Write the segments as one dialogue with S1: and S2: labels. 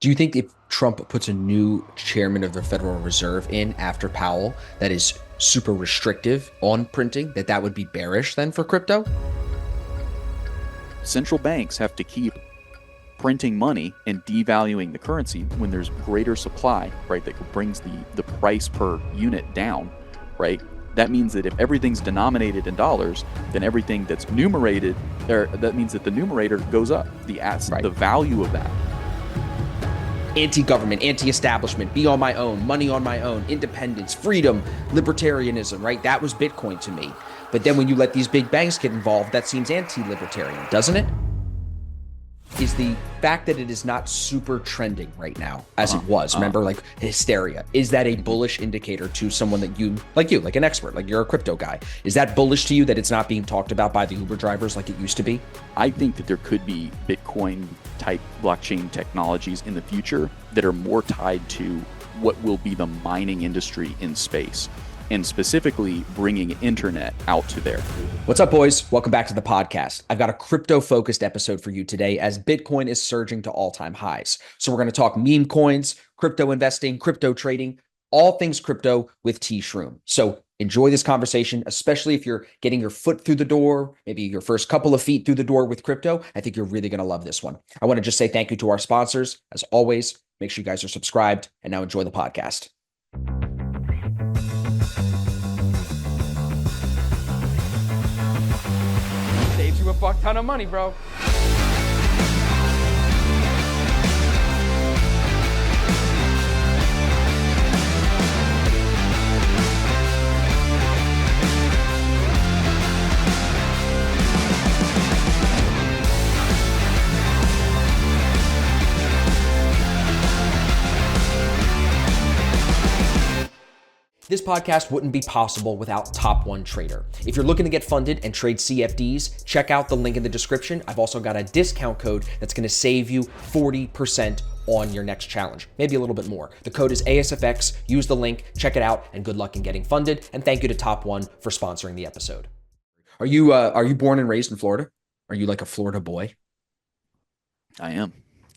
S1: Do you think if Trump puts a new chairman of the Federal Reserve in after Powell that is super restrictive on printing, that would be bearish then for crypto?
S2: Central banks have to keep printing money and devaluing the currency when there's greater supply, right? That brings the price per unit down, right? That means that if everything's denominated in dollars, then everything that's numerated, or that means that the numerator goes up.
S1: Right.
S2: The value of that.
S1: Anti-government, anti-establishment, be on my own, money on my own, independence, freedom, libertarianism, right? That was Bitcoin to me. But then when you let these big banks get involved, that seems anti-libertarian, doesn't it? Is the fact that it is not super trending right now as it was, remember, like hysteria, is that a bullish indicator to someone that like an expert, like you're a crypto guy? Is that bullish to you that it's not being talked about by the Uber drivers like it used to be?
S2: I think that there could be Bitcoin type blockchain technologies in the future that are more tied to what will be the mining industry in space, and specifically bringing internet out to there.
S1: What's up, boys? Welcome back to the podcast. I've got a crypto-focused episode for you today as Bitcoin is surging to all-time highs. So we're going to talk meme coins, crypto investing, crypto trading, all things crypto with TShroom. So enjoy this conversation, especially if you're getting your foot through the door, maybe your first couple of feet through the door with crypto. I think you're really going to love this one. I want to just say thank you to our sponsors. As always, make sure you guys are subscribed and now enjoy the podcast.
S3: Saves you a fuck ton of money, bro.
S1: This podcast wouldn't be possible without Top One Trader. If you're looking to get funded and trade CFDs, check out the link in the description. I've also got a discount code that's going to save you 40% on your next challenge, maybe a little bit more. The code is ASFX. Use the link, check it out, and good luck in getting funded. And thank you to Top One for sponsoring the episode. Are you born and raised in Florida? Are you like a Florida boy?
S2: I am.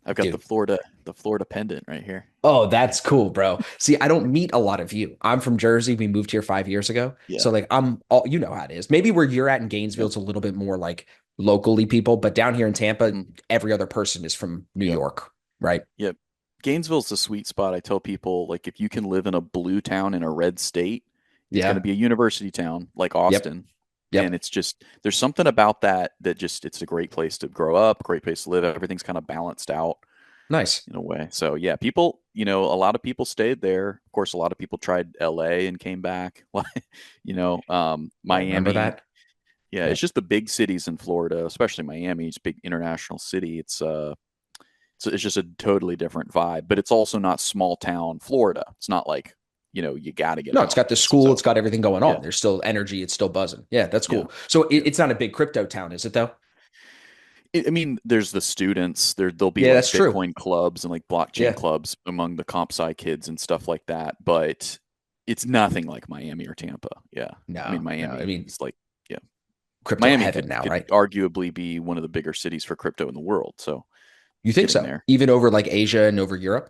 S2: I've got
S1: Dude.
S2: the Florida pendant right here.
S1: Oh, that's cool, bro. See, I don't meet a lot of you. I'm from Jersey. We moved here 5 years ago.
S2: Yeah.
S1: So like I'm all, you know how it is. Maybe where you're at in Gainesville, it's a little bit more like locally people, but down here in Tampa, every other person is from New York, right?
S2: Yep. Gainesville's the sweet spot. I tell people, like, if you can live in a blue town in a red state, it's going to be a university town like Austin.
S1: Yep.
S2: And it's just, there's something about that just, it's a great place to grow up, great place to live. Everything's kind of balanced out.
S1: Nice.
S2: In a way. So yeah, people, a lot of people stayed there. Of course, a lot of people tried LA and came back. Miami.
S1: Remember that?
S2: Yeah, it's just the big cities in Florida, especially Miami. It's a big international city. It's just a totally different vibe, but it's also not small town Florida. It's not like, you got to get
S1: No,
S2: out.
S1: it's got the school. It's got everything going on.
S2: Yeah.
S1: There's still energy. It's still buzzing. Yeah, that's cool.
S2: Yeah.
S1: So it's not a big crypto town, is it though?
S2: I mean, there's the students. There'll be
S1: Yeah,
S2: like
S1: that's true.
S2: Bitcoin clubs and like blockchain clubs among the comp sci kids and stuff like that. But it's nothing like Miami or Tampa. Yeah.
S1: No,
S2: I mean, Miami.
S1: I mean,
S2: it's like, yeah,
S1: crypto
S2: Miami
S1: heaven now,
S2: could
S1: right?
S2: arguably be one of the bigger cities for crypto in the world. So
S1: You think so?
S2: there.
S1: Even over like Asia and over Europe?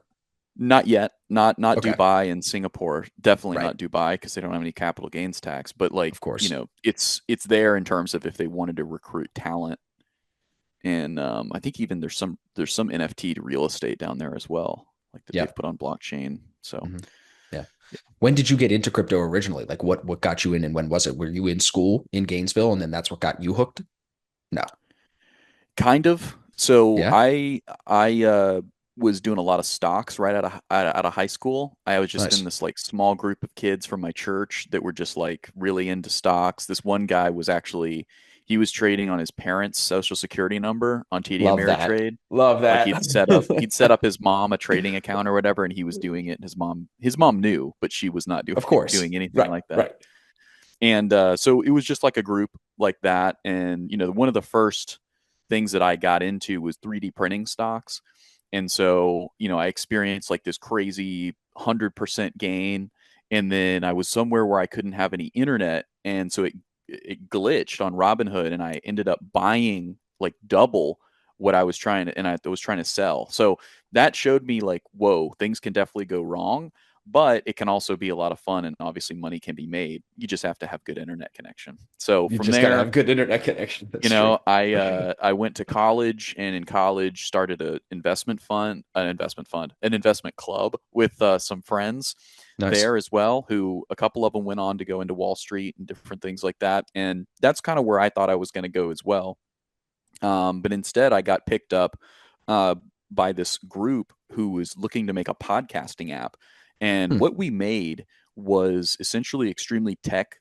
S2: Not yet. Not
S1: Okay.
S2: Dubai and Singapore. Definitely
S1: Right.
S2: not Dubai because they don't have any capital gains tax. But like,
S1: Of course.
S2: it's there in terms of if they wanted to recruit talent. And I think even there's some NFT to real estate down there as well, like that they've put on blockchain. So,
S1: yeah. When did you get into crypto originally? Like what got you in, and when was it? Were you in school in Gainesville, and then that's what got you hooked? No.
S2: kind of. So
S1: Yeah.
S2: I was doing a lot of stocks right out of high school. I was just
S1: Nice.
S2: in this like small group of kids from my church that were just like really into stocks. This one guy was actually. He was trading on his parents' social security number on TD
S1: Love that.
S2: Ameritrade.
S1: Love that.
S2: Like he'd set up his mom a trading account or whatever, and he was doing it. And his mom knew, but she was not
S1: Of course.
S2: doing anything like that.
S1: Right.
S2: And so it was just like a group like that. And one of the first things that I got into was 3D printing stocks. And so I experienced like this crazy 100% gain, and then I was somewhere where I couldn't have any internet, and so it glitched on Robinhood, and I ended up buying like double what I was trying to, and I was trying to sell. So that showed me like, whoa, things can definitely go wrong, but it can also be a lot of fun, and obviously money can be made. You just have to have good internet connection. So
S1: You
S2: from
S1: just got to
S2: there,
S1: have good internet connection.
S2: you
S1: That's true.
S2: know, I went to college, and in college started an investment club with some friends
S1: Nice.
S2: there as well, who a couple of them went on to go into Wall Street and different things like that. And that's kind of where I thought I was going to go as well. But instead, I got picked up uh, by this group who was looking to make a podcasting app. And
S1: Hmm.
S2: what we made was essentially extremely tech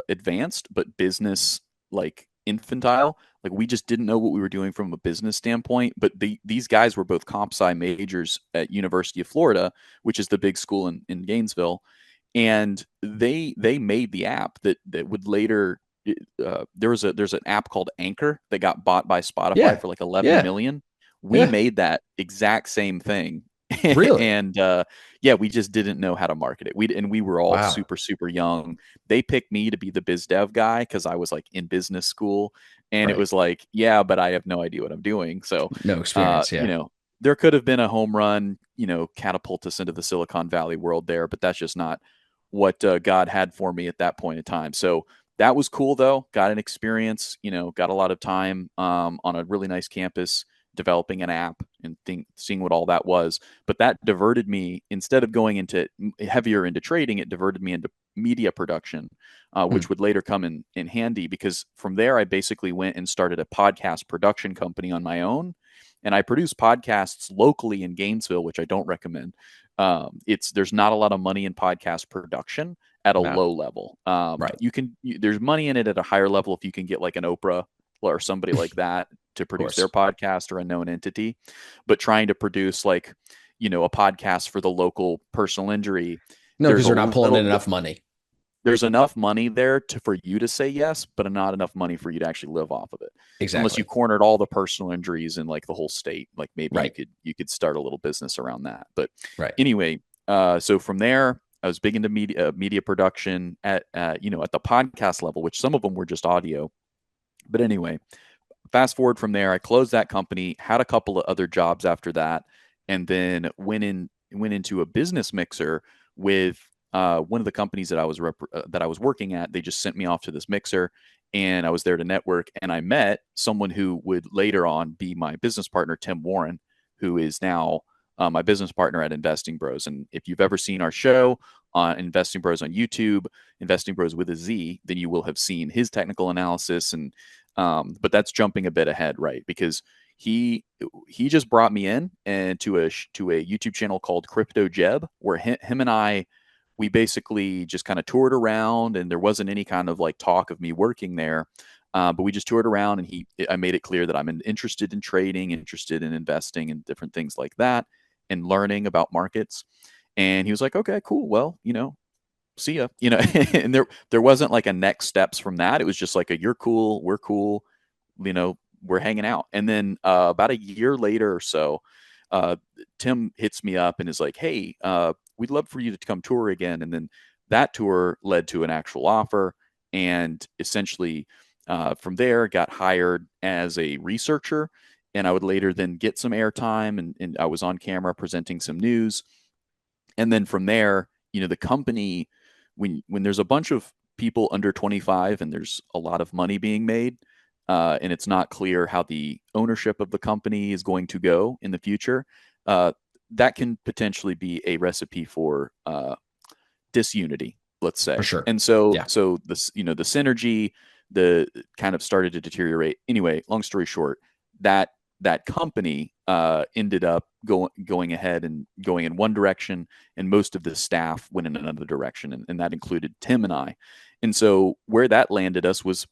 S2: advanced, but business like infantile. Like we just didn't know what we were doing from a business standpoint. But these guys were both comp sci majors at University of Florida, which is the big school in Gainesville, and they made the app that would later there's an app called Anchor that got bought by Spotify
S1: Yeah.
S2: for like 11
S1: Yeah.
S2: million. We
S1: Yeah.
S2: made that exact same thing.
S1: Really?
S2: And yeah, we just didn't know how to market it. We were all
S1: Wow.
S2: super young. They picked me to be the biz dev guy because I was like in business school, and it
S1: Right.
S2: was like, yeah, but I have no idea what I'm doing. So,
S1: No experience.
S2: you
S1: Yeah.
S2: know, there could have been a home run, catapult us into the Silicon Valley world there, but that's just not what God had for me at that point in time. So that was cool though. Got an experience, got a lot of time on a really nice campus developing an app and seeing what all that was. But that diverted me, instead of going into heavier into trading, it diverted me into media production,
S1: Hmm.
S2: which would later come in handy, because from there I basically went and started a podcast production company on my own. And I produce podcasts locally in Gainesville, which I don't recommend. There's not a lot of money in podcast production at a
S1: No.
S2: low level.
S1: Right.
S2: There's money in it at a higher level if you can get like an Oprah or somebody like that to
S1: Of
S2: produce their
S1: course.
S2: podcast, or a known entity. But trying to produce like, a podcast for the local personal injury,
S1: No,
S2: there's
S1: because
S2: a
S1: you're not pulling in
S2: little
S1: enough money.
S2: there's enough money there for you to say yes, but not enough money for you to actually live off of it. Unless you
S1: Exactly.
S2: cornered all the personal injuries in like the whole state, like maybe you
S1: Right.
S2: could start a little business around that. But
S1: Right.
S2: anyway, so from there, I was big into media production at the podcast level, which some of them were just audio. But anyway, fast forward from there, I closed that company, had a couple of other jobs after that, and then went into a business mixer with one of the companies that I was working at. They just sent me off to this mixer, and I was there to network. And I met someone who would later on be my business partner, Tim Warren, who is now my business partner at InvestingBroz. And if you've ever seen our show on InvestingBroz on YouTube, InvestingBroz with a Z, then you will have seen his technical analysis. And but that's jumping a bit ahead, right? Because he just brought me in and to a YouTube channel called Crypto Jeb, where him and I, we basically just kind of toured around, and there wasn't any kind of like talk of me working there. But we just toured around, and I made it clear that I'm interested in trading, interested in investing, and different things like that, and learning about markets. And he was like, "Okay, cool. Well, see ya." And there wasn't like a next steps from that. It was just like a, you're cool, we're cool, we're hanging out. And then about a year later or so, uh, Tim hits me up and is like, "Hey, we'd love for you to come tour again." And then that tour led to an actual offer, and essentially from there got hired as a researcher. And I would later then get some airtime, and I was on camera presenting some news. And then from there, the company, when there's a bunch of people under 25 and there's a lot of money being made, and it's not clear how the ownership of the company is going to go in the future, uh, that can potentially be a recipe for disunity, let's
S1: For
S2: say.
S1: sure.
S2: And so
S1: Yeah.
S2: so this, the synergy, the kind of started to deteriorate. Anyway, long story short, that company ended up going ahead and going in one direction, and most of the staff went in another direction, and that included Tim and I. And so where that landed us was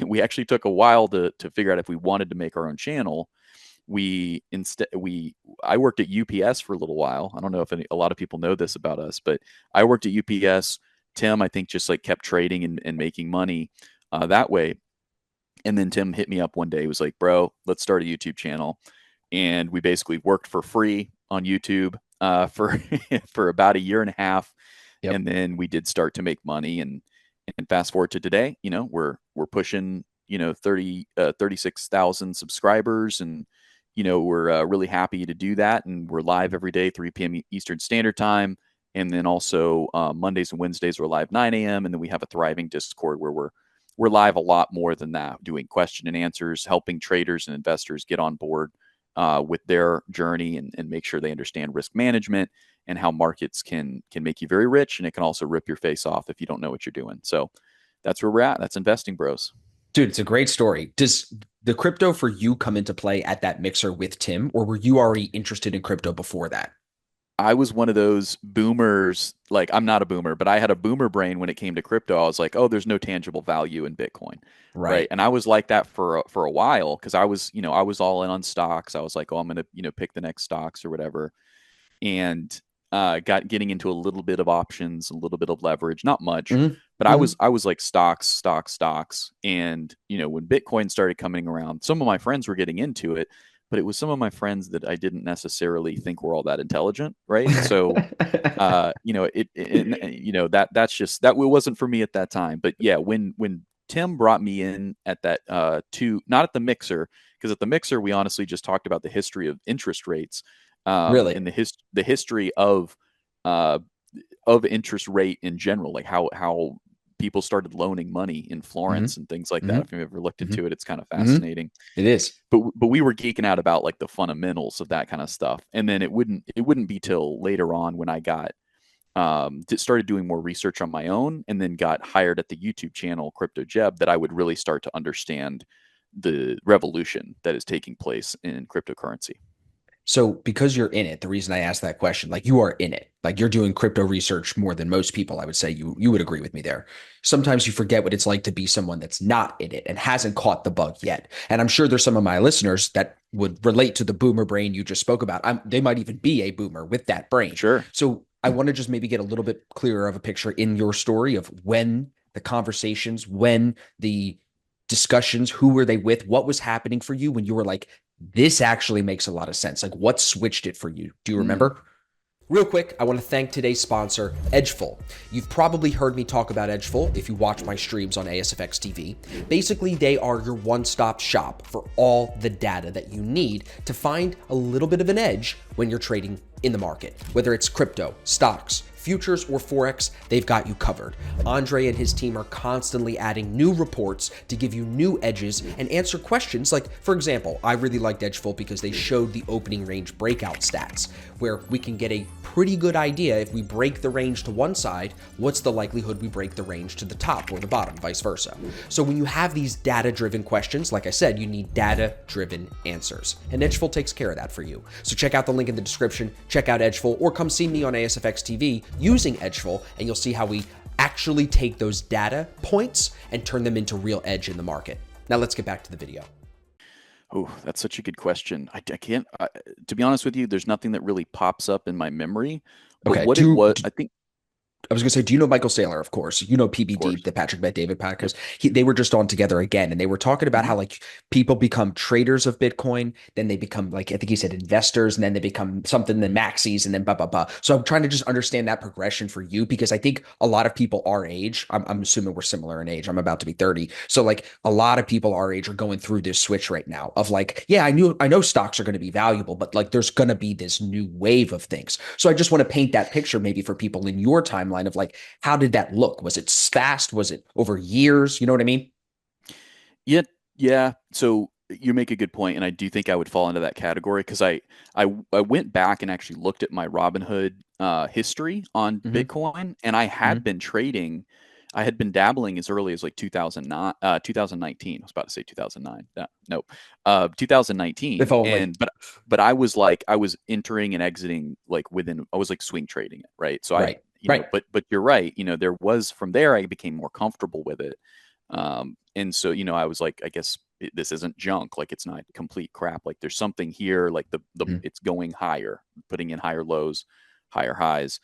S2: we actually took a while to figure out if we wanted to make our own channel. I worked at UPS for a little while. I don't know if a lot of people know this about us, but I worked at UPS. Tim, I think, just like kept trading and making money that way. And then Tim hit me up one day. He was like, "Bro, let's start a YouTube channel." And we basically worked for free on YouTube for for about a year and a half,
S1: Yep.
S2: and then we did start to make money. And fast forward to today, we're pushing 36,000 subscribers, and we're really happy to do that. And we're live every day, 3 p.m. Eastern Standard Time. And then also Mondays and Wednesdays we're live 9 a.m. And then we have a thriving Discord where we're live a lot more than that, doing question and answers, helping traders and investors get on board with their journey and make sure they understand risk management and how markets can make you very rich, and it can also rip your face off if you don't know what you're doing. So that's where we're at. That's Investing Bros.
S1: Dude, it's a great story. Does the crypto for you come into play at that mixer with Tim, or were you already interested in crypto before that?
S2: I was one of those boomers. Like, I'm not a boomer, but I had a boomer brain when it came to crypto. I was like, oh, there's no tangible value in Bitcoin. Right.
S1: Right.
S2: And I was like that for a while, because I was all in on stocks. I was like, oh, I'm going to, pick the next stocks or whatever. And getting into a little bit of options, a little bit of leverage, not much,
S1: Hmm.
S2: but
S1: Hmm.
S2: I was like stocks. And, when Bitcoin started coming around, some of my friends were getting into it, but it was some of my friends that I didn't necessarily think were all that intelligent. Right. So, that wasn't for me at that time. But yeah, when Tim brought me in at that, not at the mixer, because at the mixer, we honestly just talked about the history of interest rates,
S1: Really?
S2: and the history uh, of interest rate in general, like how people started loaning money in
S1: Hmm.
S2: Florence and things like that.
S1: Hmm.
S2: If you've ever looked
S1: Hmm.
S2: into it, it's kind of
S1: Hmm.
S2: fascinating.
S1: It is.
S2: But we were geeking out about like the fundamentals of that kind of stuff, and then it wouldn't be till later on when I got started doing more research on my own, and then got hired at the YouTube channel Crypto Jeb, that I would really start to understand the revolution that is taking place in cryptocurrency.
S1: So because you're in it, the reason I asked that question, like you are in it, like you're doing crypto research more than most people, I would say you would agree with me there. Sometimes you forget what it's like to be someone that's not in it and hasn't caught the bug yet. And I'm sure there's some of my listeners that would relate to the boomer brain you just spoke about. They might even be a boomer with that brain.
S2: Sure.
S1: So I want to just maybe get a little bit clearer of a picture in your story of when the conversations, when the discussions, who were they with, what was happening for you when you were like, this actually makes a lot of sense. Like, what switched it for you? Do you
S2: Mm.
S1: remember? Real quick, I want to thank today's sponsor, Edgeful. You've probably heard me talk about Edgeful if you watch my streams on ASFX TV. Basically, they are your one-stop shop for all the data that you need to find a little bit of an edge when you're trading in the market. Whether it's crypto, stocks, futures, or Forex, they've got you covered. Andre and his team are constantly adding new reports to give you new edges and answer questions like, for example, I really liked Edgeful because they showed the opening range breakout stats, where we can get a pretty good idea if we break the range to one side, what's the likelihood we break the range to the top or the bottom, vice versa. So when you have these data-driven questions, like I said, you need data-driven answers. And Edgeful takes care of that for you. So check out the link in the description, check out Edgeful, or come see me on ASFX TV using Edgeful, and you'll see how we actually take those data points and turn them into real edge in the market. Now let's get back to the video.
S2: Oh, that's such a good question. I can't, to be honest with you, there's nothing that really pops up in my memory. But
S1: Okay,
S2: what it was, I think,
S1: I was going to say, do you know Michael Saylor? Of course. You know
S2: of
S1: PBD,
S2: course.
S1: the Patrick Bet David
S2: Yep.
S1: podcast. They were just on together again, and they were talking about
S2: Hmm.
S1: how like people become traders of Bitcoin, then they become like I think he said investors, and then they become something, then maxis, and then blah blah blah. So I'm trying to just understand that progression for you because I think a lot of people our age, I'm assuming we're similar in age. I'm about to be 30, so like a lot of people our age are going through this switch right now of like, yeah, I know stocks are going to be valuable, but like there's going to be this new wave of things. So I just want to paint that picture maybe for people in your timeline of like, how did that look? Was it fast? Was it over years? You know what I mean?
S2: Yeah, yeah. So you make a good point, and I do think I would fall into that category, because I went back and actually looked at my Robinhood history on
S1: Hmm.
S2: Bitcoin, and I had
S1: Hmm.
S2: been trading. I had been dabbling as early as like 2009, 2019. I was about to say 2009. No, 2019.
S1: If only.
S2: And but I was like, I was entering and exiting like within. I was like swing trading it, right? So I,
S1: Right. Right.
S2: but you're right. There was, from there I became more comfortable with it. And so, I was like, I guess this isn't junk. Like, it's not complete crap. Like, there's something here. Like
S1: Mhm.
S2: it's going higher, putting in higher lows, higher highs.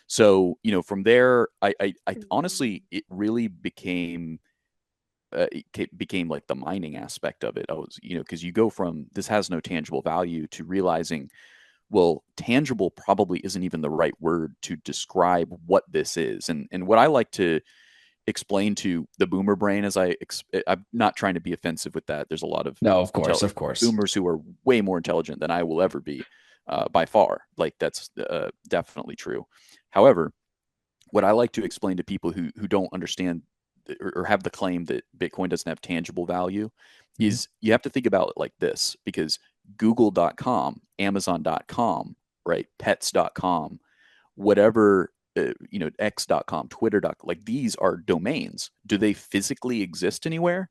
S2: So, from there, I honestly, it really became, became like the mining aspect of it. I was, because you go from this has no tangible value to realizing, well, tangible probably isn't even the right word to describe what this is. And what I like to explain to the boomer brain, I'm not trying to be offensive with that. There's a lot of
S1: No, of course, of course.
S2: boomers who are way more intelligent than I will ever be, by far. Like that's definitely true. However, what I like to explain to people who don't understand or have the claim that Bitcoin doesn't have tangible value
S1: Mhm.
S2: is you have to think about it like this, because Google.com, Amazon.com, right, Pets.com, whatever, X.com, Twitter.com, like these are domains. Do they physically exist anywhere?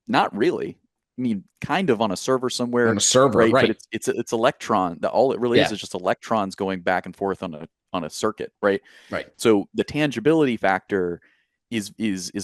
S2: Not really. I mean, kind of on a server
S1: On
S2: somewhere,
S1: a server,
S2: right? But
S1: right?
S2: it's electron. All it really
S1: Yeah,
S2: is just electrons going back and forth on a circuit, right?
S1: right.
S2: So the tangibility factor is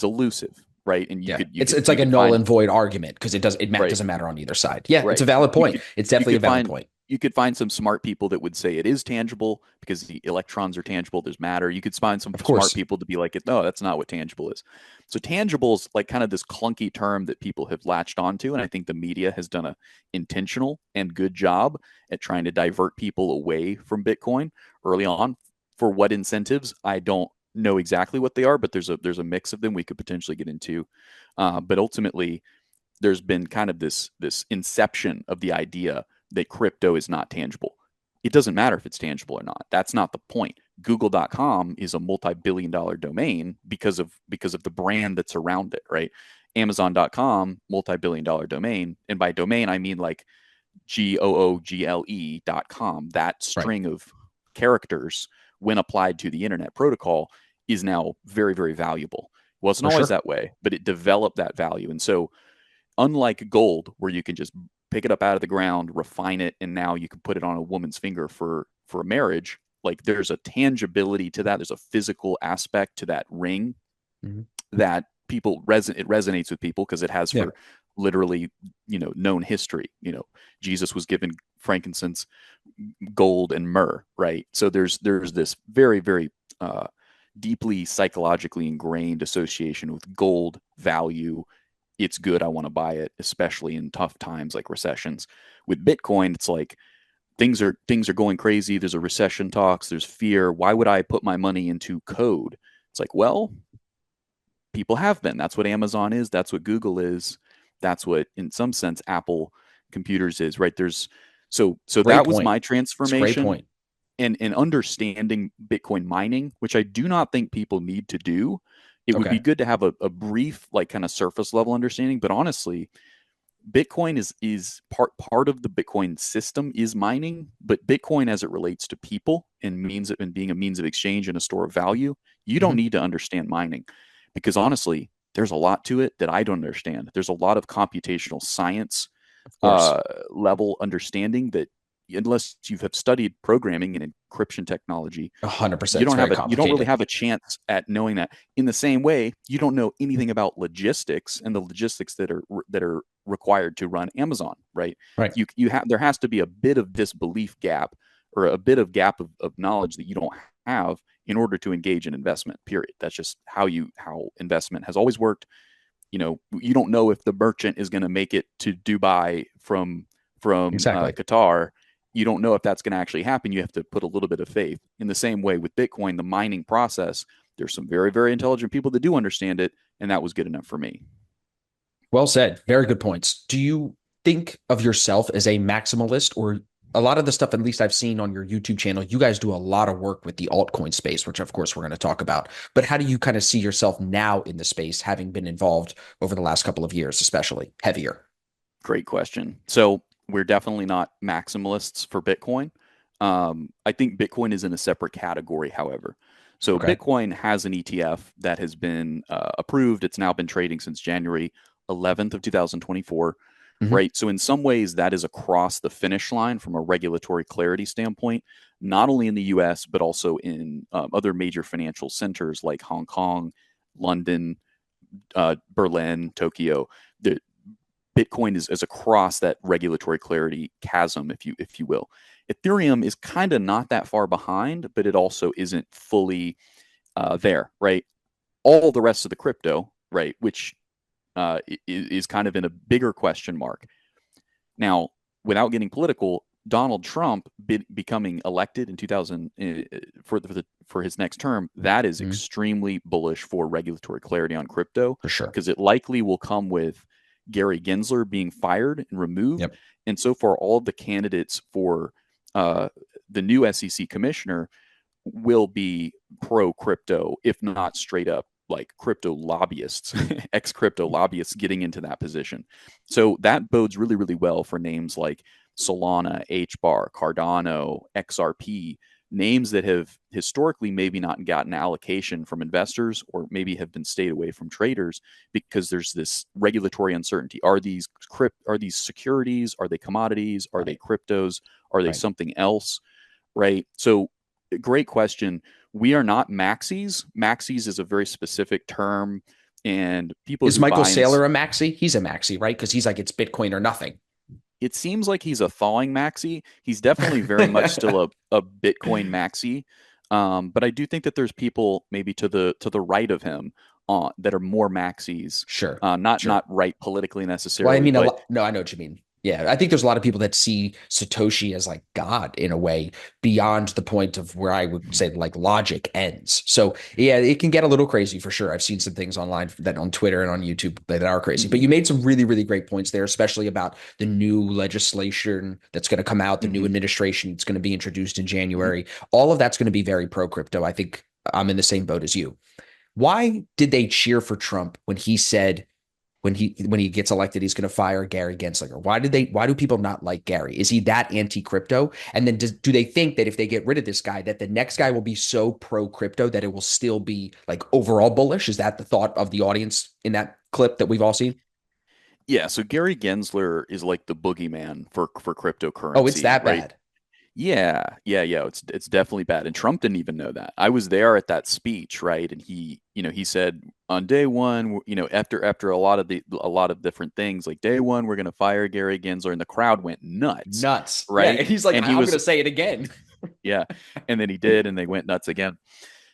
S2: elusive, right? And you
S1: Yeah,
S2: could
S1: it's
S2: you
S1: like a
S2: could
S1: null
S2: find
S1: and void argument because
S2: right,
S1: doesn't matter on either side. Yeah, it's
S2: right.
S1: a valid point. It's
S2: You
S1: definitely a
S2: could
S1: valid
S2: find
S1: point.
S2: some smart people that would say it is tangible because the electrons are tangible. There's matter. You could find some
S1: Of
S2: smart
S1: course,
S2: people to be like, no, that's not what tangible is. So tangible is like kind of this clunky term that people have latched onto, and I think the media has done a intentional and good job at trying to divert people away from Bitcoin early on. For what incentives, I don't know exactly what they are, but there's a mix of them we could potentially get into. But ultimately, there's been kind of this inception of the idea that crypto is not tangible. It doesn't matter if it's tangible or not. That's not the point. Google.com is a multi-billion-dollar domain because of the brand that's around it, right? Amazon.com, multi-billion-dollar domain, and by domain I mean like google.com. That
S1: right,
S2: string of characters, when applied to the internet protocol, is now very, very valuable. It wasn't
S1: for
S2: always
S1: sure.
S2: that way, but it developed that value. And so unlike gold, where you can just pick it up out of the ground, refine it, and now you can put it on a woman's finger for a marriage. Like there's a tangibility to that. There's a physical aspect to that ring
S1: Mhm.
S2: that it resonates with people because it has
S1: Yeah,
S2: for literally known history. Jesus was given frankincense, gold, and myrrh, right? So there's this very, very deeply psychologically ingrained association with gold value. It's good. I want to buy it, especially in tough times like recessions. With Bitcoin, it's like things are going crazy. There's a recession talks. There's fear. Why would I put my money into code? It's like, well, people have been. That's what Amazon is. That's what Google is. That's what, in some sense, Apple computers is. Right? So
S1: great
S2: that was
S1: point.
S2: my
S1: It's a great
S2: transformation,
S1: point.
S2: and understanding Bitcoin mining, which I do not think people need to do. It would be
S1: Okay.
S2: good to have a brief, like kind of surface level understanding. But honestly, Bitcoin is part of the Bitcoin system is mining, but Bitcoin as it relates to people and being a means of exchange and a store of value, you don't
S1: Mhm.
S2: need to understand mining, because honestly, there's a lot to it that I don't understand. There's a lot of computational science
S1: Of course,
S2: level understanding that, unless you have studied programming and encryption technology,
S1: 100%. It's very
S2: you don't really
S1: complicated.
S2: have a chance at knowing that. In the same way, you don't know anything about logistics and the logistics that are required to run Amazon, right?
S1: Right.
S2: You have There has to be a bit of disbelief gap, or a bit of gap of knowledge that you don't have in order to engage in investment. Period. That's just how investment has always worked. You don't know if the merchant is going to make it to Dubai from
S1: Exactly.
S2: Qatar. You don't know if that's going to actually happen. You have to put a little bit of faith. In the same way with Bitcoin, the mining process, there's some very, very intelligent people that do understand it, and that was good enough for me.
S1: Well said. Very good points. Do you think of yourself as a maximalist, or a lot of the stuff, at least I've seen on your YouTube channel, you guys do a lot of work with the altcoin space, which of course we're going to talk about. But how do you kind of see yourself now in the space, having been involved over the last couple of years, especially heavier?
S2: Great question. So we're definitely not maximalists for Bitcoin. I think Bitcoin is in a separate category, however. So
S1: Okay.
S2: Bitcoin has an ETF that has been approved. It's now been trading since January 11th of 2024.
S1: Hmm.
S2: Right. So in some ways, that is across the finish line from a regulatory clarity standpoint, not only in the US, but also in other major financial centers like Hong Kong, London, Berlin, Tokyo. The Bitcoin is across that regulatory clarity chasm, if you will. Ethereum is kind of not that far behind, but it also isn't fully there, right? All the rest of the crypto, right, which is kind of in a bigger question mark. Now, without getting political, Donald Trump becoming elected in 2000 for his next term, that is
S1: Mhm.
S2: extremely bullish for regulatory clarity on crypto
S1: For sure.
S2: because it likely will come with Gary Gensler being fired and removed.
S1: Yep.
S2: And so far, all of the candidates for uh, the new SEC commissioner will be pro crypto, if not straight up like crypto lobbyists, ex crypto lobbyists getting into that position. So that bodes really, really well for names like Solana, HBAR, Cardano, XRP, names that have historically maybe not gotten allocation from investors or maybe have been stayed away from traders because there's this regulatory uncertainty. Are these securities? Are they commodities? Are they
S1: Right.
S2: cryptos? Are they
S1: Right.
S2: something else? Right. So great question. We are not maxis. Maxis is a very specific term, and people
S1: Is
S2: who
S1: Michael
S2: buy and
S1: Saylor a maxi? He's a maxi, right? Because he's like, it's Bitcoin or nothing.
S2: it seems like he's a thawing maxi. He's definitely very much still a Bitcoin maxi, but I do think that there's people maybe to the right of him that are more maxis,
S1: Sure.
S2: not
S1: Sure.
S2: right politically
S1: Well, I
S2: necessarily,
S1: mean, a
S2: but
S1: lot. No, I know what you mean. Yeah, I think there's a lot of people that see Satoshi as like God in a way beyond the point of where I would say like logic ends. So yeah, it can get a little crazy for sure. I've seen some things online that on Twitter and on YouTube that are crazy. But
S2: mm-hmm,
S1: you made some really, really great points there, especially about the new legislation that's going to come out, the new
S2: mm-hmm,
S1: administration that's going to be introduced in
S2: mm-hmm.
S1: January. All of that's going to be very pro crypto. I think I'm in the same boat as you. Why did they cheer for Trump when he said when he gets elected, he's going to fire Gary Gensler? Why do people not like Gary? Is he that anti-crypto? And then do they think that if they get rid of this guy, that the next guy will be so pro-crypto that it will still be like overall bullish? Is that the thought of the audience in that clip that we've all seen?
S2: Yeah, so Gary Gensler is like the boogeyman for
S1: Oh, it's
S2: cryptocurrency,
S1: that
S2: right?
S1: bad.
S2: Yeah, yeah, yeah. It's definitely bad, and Trump didn't even know that. I was there at that speech, right? And he said on day one, after a lot of different things, like day one, we're going to fire Gary Gensler, and the crowd went nuts,
S1: Nuts. Yeah.
S2: right?
S1: And he's like,
S2: And he
S1: I'm going
S2: was,
S1: to say it again.
S2: yeah, and then he did, and they went nuts again.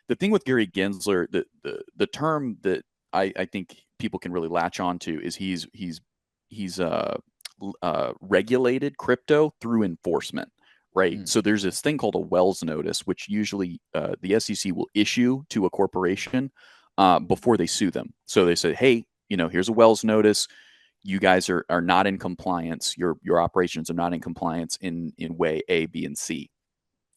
S2: The thing with Gary Gensler, the term that I think people can really latch on to is he's regulated crypto through enforcement, right?
S1: Mm,
S2: So there's this thing called a Wells notice, which usually the SEC will issue to a corporation before they sue them. So they say, hey, here's a Wells notice. You guys are not in compliance. Your operations are not in compliance in way A, B, and C.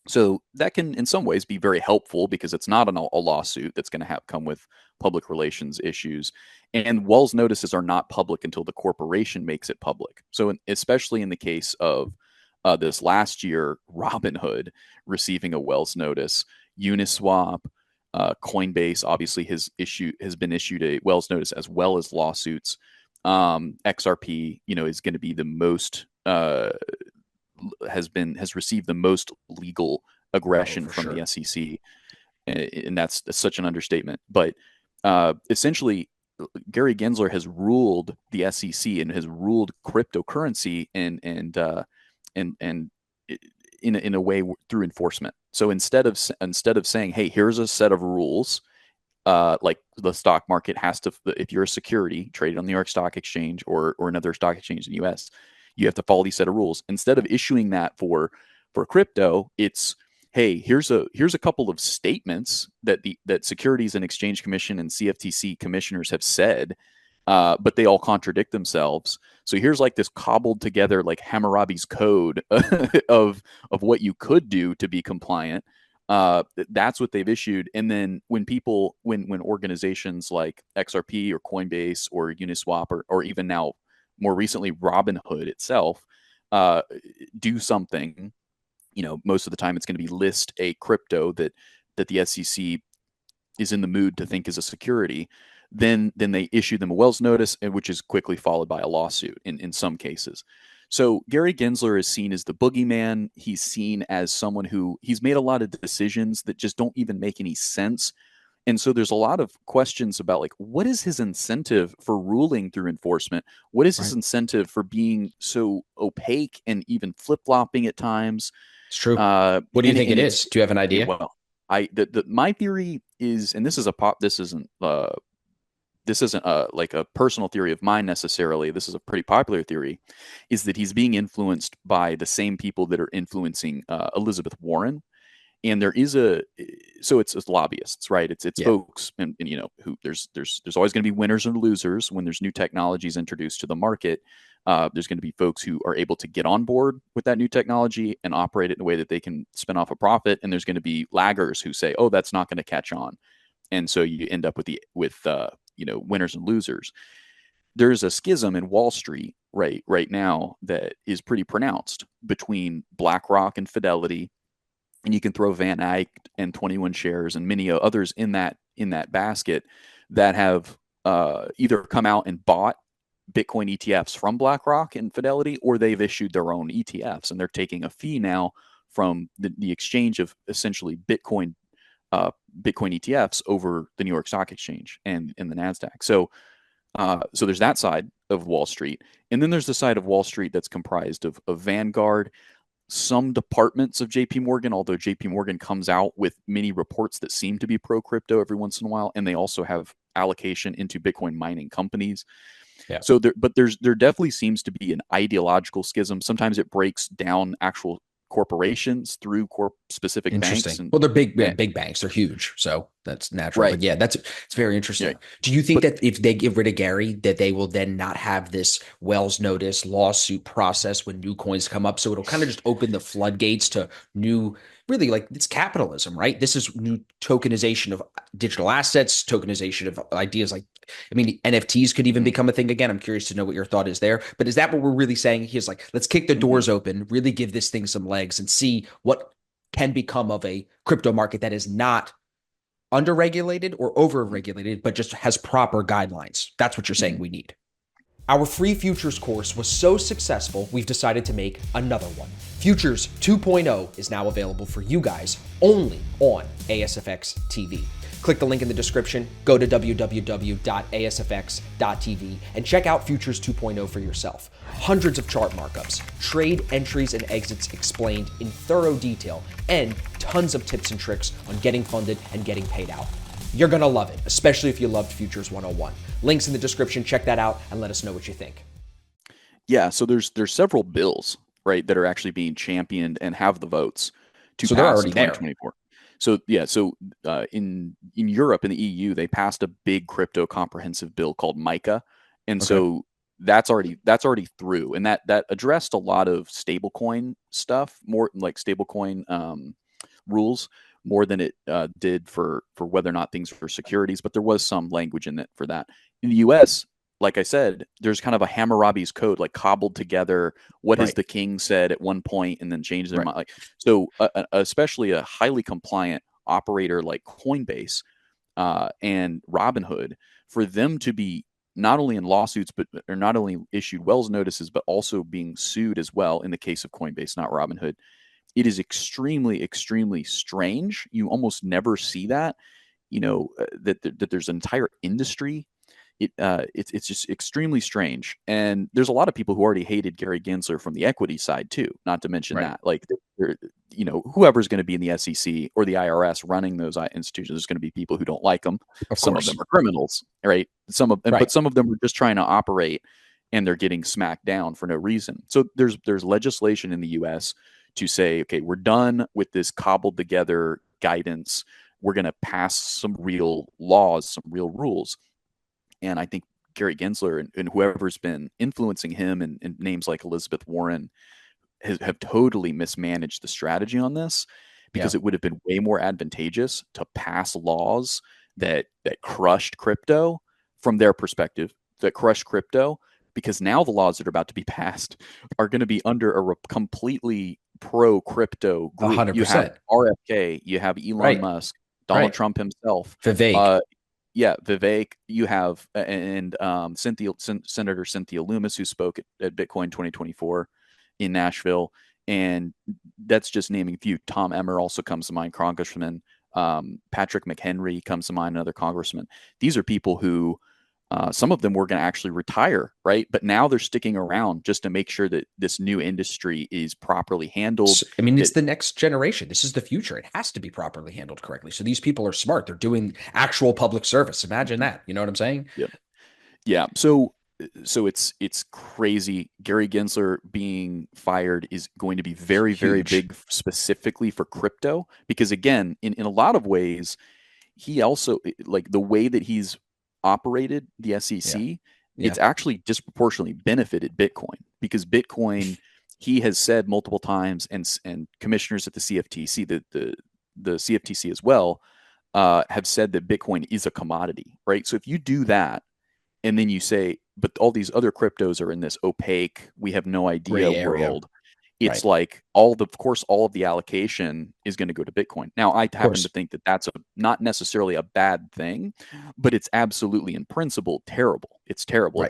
S2: So that can, in some ways, be very helpful because it's not a lawsuit that's going to come with public relations issues. And Wells notices are not public until the corporation makes it public. So, especially in the case of this last year, Robinhood receiving a Wells notice, Uniswap, Coinbase obviously has been issued a Wells notice as well as lawsuits. XRP, is going to be the most has received the most legal
S1: oh,
S2: aggression
S1: for
S2: from the
S1: sure.
S2: SEC, and that's such an understatement. But essentially, Gary Gensler has ruled the SEC and has ruled cryptocurrency and in a way through enforcement. So instead of saying, hey, here's a set of rules. Like the stock market has to, if you're a security traded on the New York Stock Exchange or another stock exchange in the U.S., you have to follow these set of rules. Instead of issuing that for crypto, it's hey, here's a couple of statements that Securities and Exchange Commission and CFTC commissioners have said, but they all contradict themselves. So here's like this cobbled together like Hammurabi's code of what you could do to be compliant. That's what they've issued. And then when organizations like XRP or Coinbase or Uniswap or even now more recently Robinhood itself uh, do something, most of the time it's going to be list a crypto that the SEC is in the mood to think is a security. Then they issue them a Wells notice, which is quickly followed by a lawsuit in some cases. So Gary Gensler is seen as the boogeyman. He's seen as someone who he's made a lot of decisions that just don't even make any sense. And so there's a lot of questions about like what is his incentive for ruling through enforcement? What is his
S1: Right.
S2: incentive for being so opaque and even flip-flopping at times?
S1: It's true.
S2: Uh,
S1: What do you
S2: and
S1: think
S2: and
S1: it
S2: it's
S1: is? Do you have an idea?
S2: well, my theory is, and this is a pop. This isn't this isn't like a personal theory of mine necessarily, this is a pretty popular theory, is that he's being influenced by the same people that are influencing Elizabeth Warren. And there is so it's lobbyists, right? It's
S1: Yeah.
S2: folks, and who there's always going to be winners and losers when there's new technologies introduced to the market. There's going to be folks who are able to get on board with that new technology and operate it in a way that they can spin off a profit, and there's going to be laggers who say, "Oh, that's not going to catch on," and so you end up with winners and losers. There's a schism in Wall Street right now that is pretty pronounced between BlackRock and Fidelity, and you can throw Van Eyck and 21 Shares and many others in that basket that have either come out and bought Bitcoin ETFs from BlackRock and Fidelity, or they've issued their own ETFs, and they're taking a fee now from the exchange of essentially Bitcoin ETFs over the New York Stock Exchange and the Nasdaq. So there's that side of Wall Street, and then there's the side of Wall Street that's comprised of Vanguard, some departments of JP Morgan, although JP Morgan comes out with many reports that seem to be pro crypto every once in a while, and they also have allocation into Bitcoin mining companies.
S1: Yeah.
S2: So there definitely seems to be an ideological schism. Sometimes it breaks down actual corporations through specific banks.
S1: Well, they're big banks. They're huge. So that's natural.
S2: Right.
S1: But yeah, it's very interesting.
S2: Yeah.
S1: Do you think that if they get rid of Gary, that they will then not have this Wells notice lawsuit process when new coins come up? So it'll kind of just open the floodgates to new, really, like, it's capitalism, right? This is new tokenization of digital assets, tokenization of ideas like, I mean, NFTs could even become a thing again. I'm curious to know what your thought is there. But is that what we're really saying? He's like, let's kick the doors open, really give this thing some legs and see what can become of a crypto market that is not underregulated or overregulated, but just has proper guidelines. That's what you're saying we need. Our free futures course was so successful, we've decided to make another one. Futures 2.0 is now available for you guys only on ASFX TV. Click the link in the description, go to www.asfx.tv, and check out Futures 2.0 for yourself. Hundreds of chart markups, trade entries and exits explained in thorough detail, and tons of tips and tricks on getting funded and getting paid out. You're gonna love it, especially if you loved Futures 101. Links in the description, check that out, and let us know what you think.
S2: Yeah, so there's several bills, right, that are actually being championed and have the votes to
S1: they're
S2: pass
S1: already
S2: in
S1: there.
S2: 2024. So yeah, in Europe, in the EU, they passed a big crypto comprehensive bill called MiCA, and so that's already through, and that addressed a lot of stablecoin stuff, more like stablecoin rules, more than it did for whether or not things were securities. But there was some language in it for that. In the U.S., like I said, there's kind of a Hammurabi's code, like cobbled together. What has the king said at one point, and then changed their mind. Like, so, especially a highly compliant operator like Coinbase and Robinhood, for them to be not only in lawsuits, but are not only issued Wells notices, but also being sued as well. In the case of Coinbase, not Robinhood, it is extremely, extremely strange. You almost never see that. That there's an entire industry. It's just extremely strange, and there's a lot of people who already hated Gary Gensler from the equity side too. Not to mention that, like, whoever's going to be in the SEC or the IRS running those institutions, there's going to be people who don't like them. Some of them are criminals, right? But some of them are just trying to operate, and they're getting smacked down for no reason. So there's legislation in the U.S. to say, okay, we're done with this cobbled together guidance. We're going to pass some real laws, some real rules. And I think Gary Gensler and whoever's been influencing him and names like Elizabeth Warren have totally mismanaged the strategy on this, because it would have been way more advantageous to pass laws that crushed crypto from their perspective, because now the laws that are about to be passed are going to be under a completely pro crypto group.
S1: 100%.
S2: You have RFK, you have Elon Musk, Donald Trump himself,
S1: Vivek.
S2: Vivek, you have, and Senator Cynthia Lummis, who spoke at Bitcoin 2024 in Nashville. And that's just naming a few. Tom Emmer also comes to mind, congressman. Patrick McHenry comes to mind, another congressman. These are people who Some of them were going to actually retire, right? But now they're sticking around just to make sure that this new industry is properly handled.
S1: I mean, it's
S2: That
S1: the next generation. This is the future. It has to be properly handled correctly. So these people are smart. They're doing actual public service. Imagine that. You know what I'm saying?
S2: yeah, yeah. So it's crazy. Gary Gensler being fired is going to be very, very
S1: Huge.
S2: big, specifically for crypto, because again, in a lot of ways, he also like the way that he's operated the
S1: Yeah.
S2: SEC,
S1: Yeah.
S2: it's actually disproportionately benefited Bitcoin because Bitcoin, he has said multiple times, and commissioners at the CFTC, the CFTC as well, have said that Bitcoin is a commodity, right? So if you do that, and then you say, but all these other cryptos are in this opaque, we have no idea
S1: Gray area.
S2: world. It's
S1: Right.
S2: like of course, all of the allocation is going to go to Bitcoin. Now, I
S1: Of
S2: happen to
S1: course.
S2: think that that's not necessarily a bad thing, but it's absolutely in principle terrible. It's terrible.
S1: Right.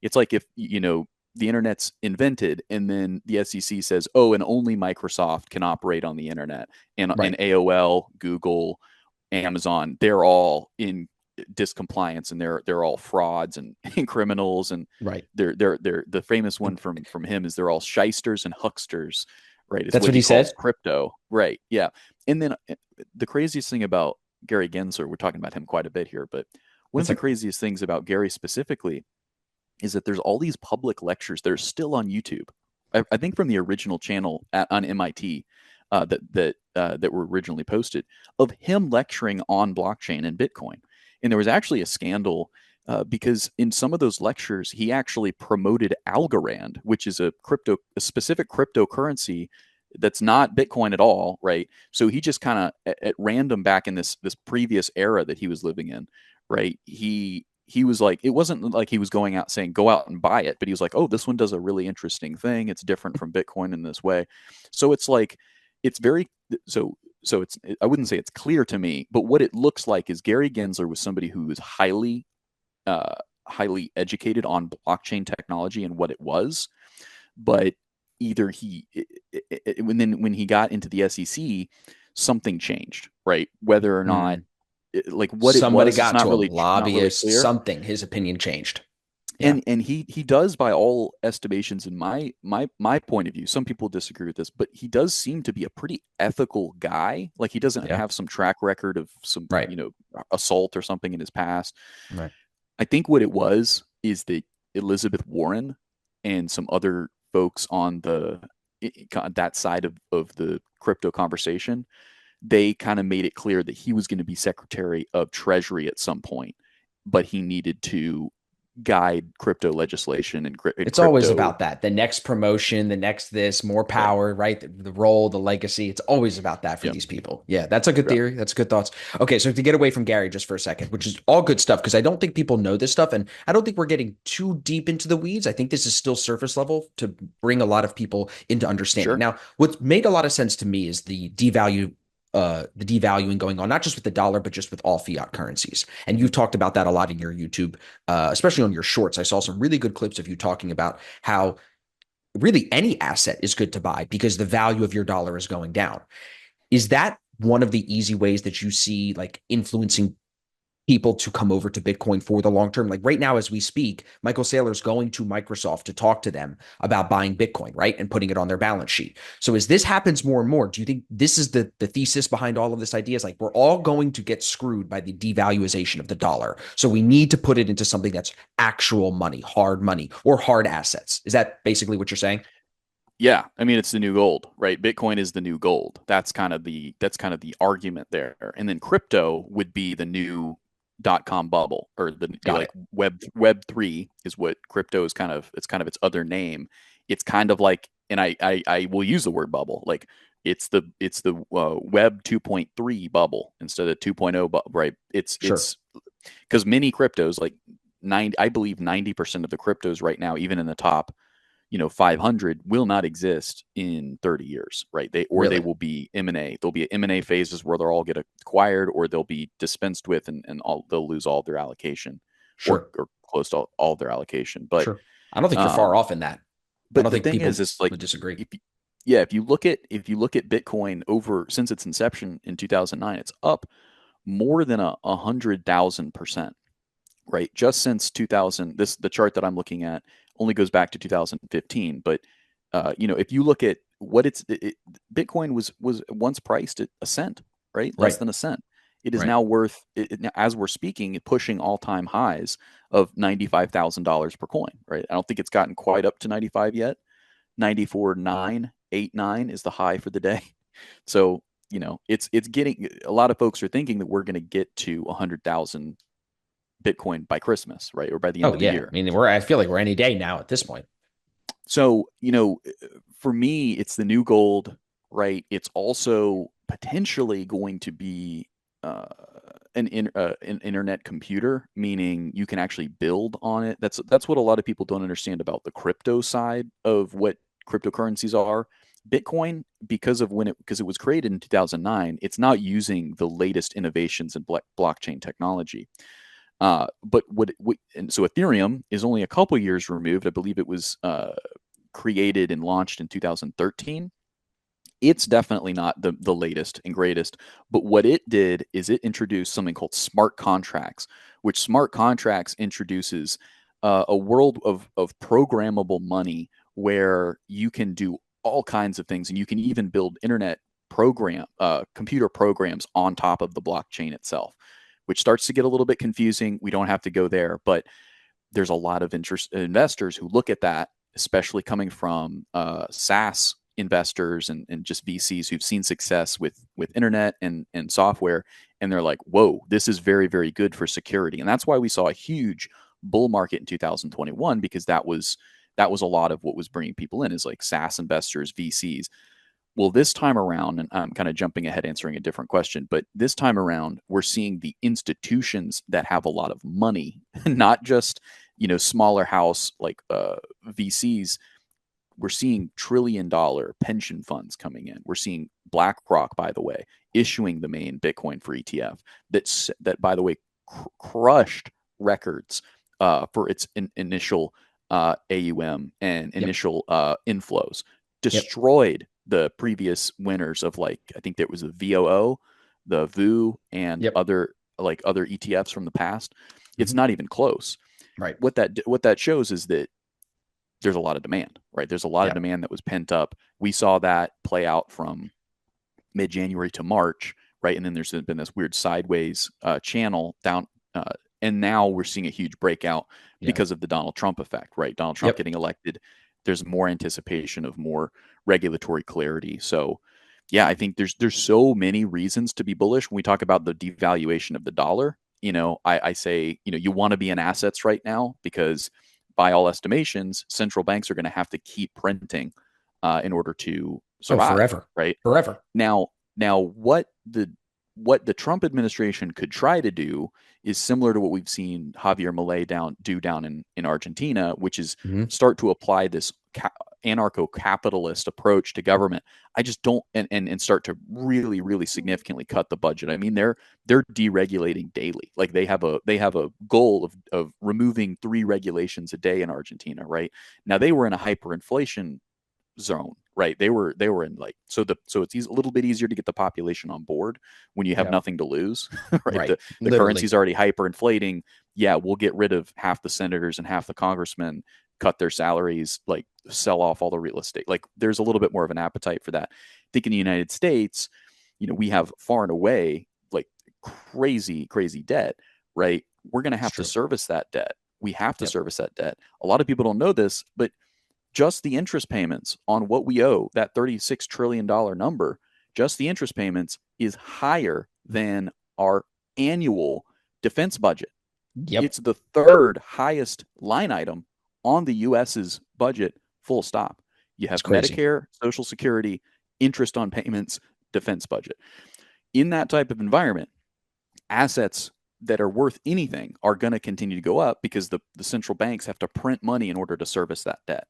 S2: It's like if the internet's invented and then the SEC says, oh, and only Microsoft can operate on the internet, and
S1: Right.
S2: AOL, Google, Amazon, they're all in discompliance and they're all frauds and criminals, and
S1: Right.
S2: they're the famous one from him is they're all shysters and hucksters, right? Is
S1: That's
S2: what
S1: what
S2: he
S1: he
S2: calls
S1: said.
S2: crypto, right? Yeah. And then the craziest thing about Gary Gensler, we're talking about him quite a bit here, but one of
S1: What's
S2: the
S1: up?
S2: craziest things about Gary specifically is that there's all these public lectures that are still on YouTube. I think from the original channel on MIT, that were originally posted, of him lecturing on blockchain and Bitcoin. And there was actually a scandal because in some of those lectures, he actually promoted Algorand, which is a specific cryptocurrency that's not Bitcoin at all, right? So he just kind of at random back in this previous era that he was living in, right? He was like, it wasn't like he was going out saying go out and buy it, but he was like, oh, this one does a really interesting thing. It's different from Bitcoin in this way. So it's like it's very so it's I wouldn't say it's clear to me, but what it looks like is Gary Gensler was somebody who was uh, highly educated on blockchain technology and what it was, but either when he got into the SEC, something changed, right? Whether or not
S1: Hmm.
S2: like what it
S1: Somebody
S2: was, it's
S1: got
S2: not
S1: to a
S2: really
S1: lobbyist,
S2: clear.
S1: something. His opinion changed. Yeah.
S2: And he does, by all estimations, in my point of view, some people disagree with this, but he does seem to be a pretty ethical guy. Like he doesn't
S1: Yeah.
S2: have some track record of some
S1: Right.
S2: assault or something in his past.
S1: Right.
S2: I think what it was is that Elizabeth Warren and some other folks on that side of the crypto conversation, they kind of made it clear that he was going to be Secretary of Treasury at some point, but he needed to guide crypto legislation and
S1: It's always
S2: crypto.
S1: about that. The next promotion, the next this, more
S2: Right.
S1: power, right? The role, the legacy. It's always about that for
S2: Yeah.
S1: these people. Yeah, that's a good
S2: Yeah.
S1: theory. That's good thoughts. Okay, so to get away from Gary just for a second, which is all good stuff, because I don't think people know this stuff, and I don't think we're getting too deep into the weeds. I think this is still surface level to bring a lot of people into understanding.
S2: Sure.
S1: Now, what's made a lot of sense to me is the devaluing going on, not just with the dollar, but just with all fiat currencies. And you've talked about that a lot in your YouTube, especially on your shorts. I saw some really good clips of you talking about how really any asset is good to buy because the value of your dollar is going down. Is that one of the easy ways that you see like influencing people to come over to Bitcoin for the long term? Like right now, as we speak, Michael Saylor's going to Microsoft to talk to them about buying Bitcoin, right? And putting it on their balance sheet. So as this happens more and more, do you think this is the thesis behind all of this idea? Is like we're all going to get screwed by the devaluation of the dollar. So we need to put it into something that's actual money, or hard assets. Is that basically what you're saying?
S2: Yeah, I mean it's the new gold, right? Bitcoin is the new gold. That's kind of the argument there. And then crypto would be the new .com bubble, or the
S1: Got
S2: like
S1: it.
S2: web 3 is what crypto is kind of its other name. It's kind of like, and I will use the word bubble, like it's the web 2.3 bubble instead of 2.0 bubble, right?
S1: Sure.
S2: It's because many cryptos, like 90, I believe 90% of the cryptos right now, even in the top 500, will not exist in 30 years, right? They
S1: Really?
S2: will be M&A. There'll be M&A phases where they'll all get acquired, or they'll be dispensed with, and they'll lose all their allocation, or
S1: Sure.
S2: close to all their allocation. But
S1: Sure. I don't think you're far
S2: um,
S1: off in that. I
S2: but
S1: don't
S2: the
S1: think
S2: thing
S1: people
S2: is like
S1: would disagree.
S2: if yeah, if you look at Bitcoin over since its inception in 2009, it's up more than 100,000%. right? Just since 2000, the chart that I'm looking at only goes back to 2015. But if you look at what Bitcoin was once priced at a cent, right? Less
S1: Right.
S2: than a cent. It is
S1: Right.
S2: now worth, as we're speaking, pushing all-time highs of $95,000 per coin, right? I don't think it's gotten quite up to 95 yet. 94,989 is the high for the day. So, it's getting, a lot of folks are thinking that we're going to get to 100,000 Bitcoin by Christmas, right? Or by the end
S1: Oh
S2: of the
S1: yeah.
S2: year.
S1: I mean, I feel like we're any day now at this point.
S2: So, for me, it's the new gold, right? It's also potentially going to be an internet computer, meaning you can actually build on it. That's what a lot of people don't understand about the crypto side of what cryptocurrencies are. Bitcoin, because it was created in 2009, it's not using the latest innovations in blockchain technology. But and so Ethereum is only a couple years removed. I believe it was created and launched in 2013. It's definitely not the latest and greatest, but what it did is it introduced something called smart contracts, which smart contracts introduces a world of programmable money where you can do all kinds of things, and you can even build computer programs on top of the blockchain itself, which starts to get a little bit confusing. We don't have to go there, but there's a lot of investors who look at that, especially coming from SaaS investors and just VCs who've seen success with internet and software, and they're like, "Whoa, this is very, very good for security." And that's why we saw a huge bull market in 2021, because that was a lot of what was bringing people in, is like SaaS investors, VCs. Well, this time around, and I'm kind of jumping ahead answering a different question, but this time around, we're seeing the institutions that have a lot of money, not just, smaller house like VCs. We're seeing $1 trillion pension funds coming in. We're seeing BlackRock, by the way, issuing the main Bitcoin for ETF that by the way, crushed records for its initial AUM and
S1: Yep.
S2: initial inflows,
S1: Yep.
S2: destroyed the previous winners of, like, I think there was a VOO, the VOO, and
S1: Yep.
S2: other ETFs from the past. It's
S1: Mm-hmm.
S2: not even close.
S1: Right.
S2: What that shows is that there's a lot of demand, right? There's a lot of
S1: Yep.
S2: demand that was pent up. We saw that play out from mid-January to March, right? And then there's been this weird sideways channel down, and now we're seeing a huge breakout
S1: Yep.
S2: because of the Donald Trump effect, right? Donald Trump
S1: Yep.
S2: getting elected. There's more anticipation of more regulatory clarity. So, yeah, I think there's so many reasons to be bullish. When we talk about the devaluation of the dollar, I say, you want to be in assets right now, because by all estimations, central banks are going to have to keep printing in order to
S1: Oh,
S2: survive,
S1: forever.
S2: right?
S1: Forever.
S2: Now, what the Trump administration could try to do is similar to what we've seen Javier Milei do down in Argentina, which is
S1: Mm-hmm.
S2: start to apply this anarcho-capitalist approach to government. I just don't, and start to really, really significantly cut the budget. I mean, they're deregulating daily. Like, they have a goal of removing 3 regulations a day in Argentina. Right now, they were in a hyperinflation zone, right? They were in, like, so it's a little bit easier to get the population on board when you have
S1: Yep.
S2: nothing to lose, right?
S1: Right.
S2: The
S1: Literally.
S2: currency's already hyperinflating. Yeah, we'll get rid of half the senators and half the congressmen, cut their salaries, like sell off all the real estate. Like, there's a little bit more of an appetite for that. I think in the United States, we have far and away, like, crazy, crazy debt, right? We're going to
S1: It's
S2: have to
S1: true.
S2: service that debt. We have to
S1: Yep.
S2: service that debt. A lot of people don't know this, but just the interest payments on what we owe, that $36 trillion number, just the interest payments is higher than our annual defense budget.
S1: Yep.
S2: It's the third highest line item on the US's budget, full stop. You
S1: It's
S2: have
S1: crazy.
S2: Medicare, Social Security, interest on payments, defense budget. In that type of environment, assets that are worth anything are going to continue to go up, because the central banks have to print money in order to service that debt,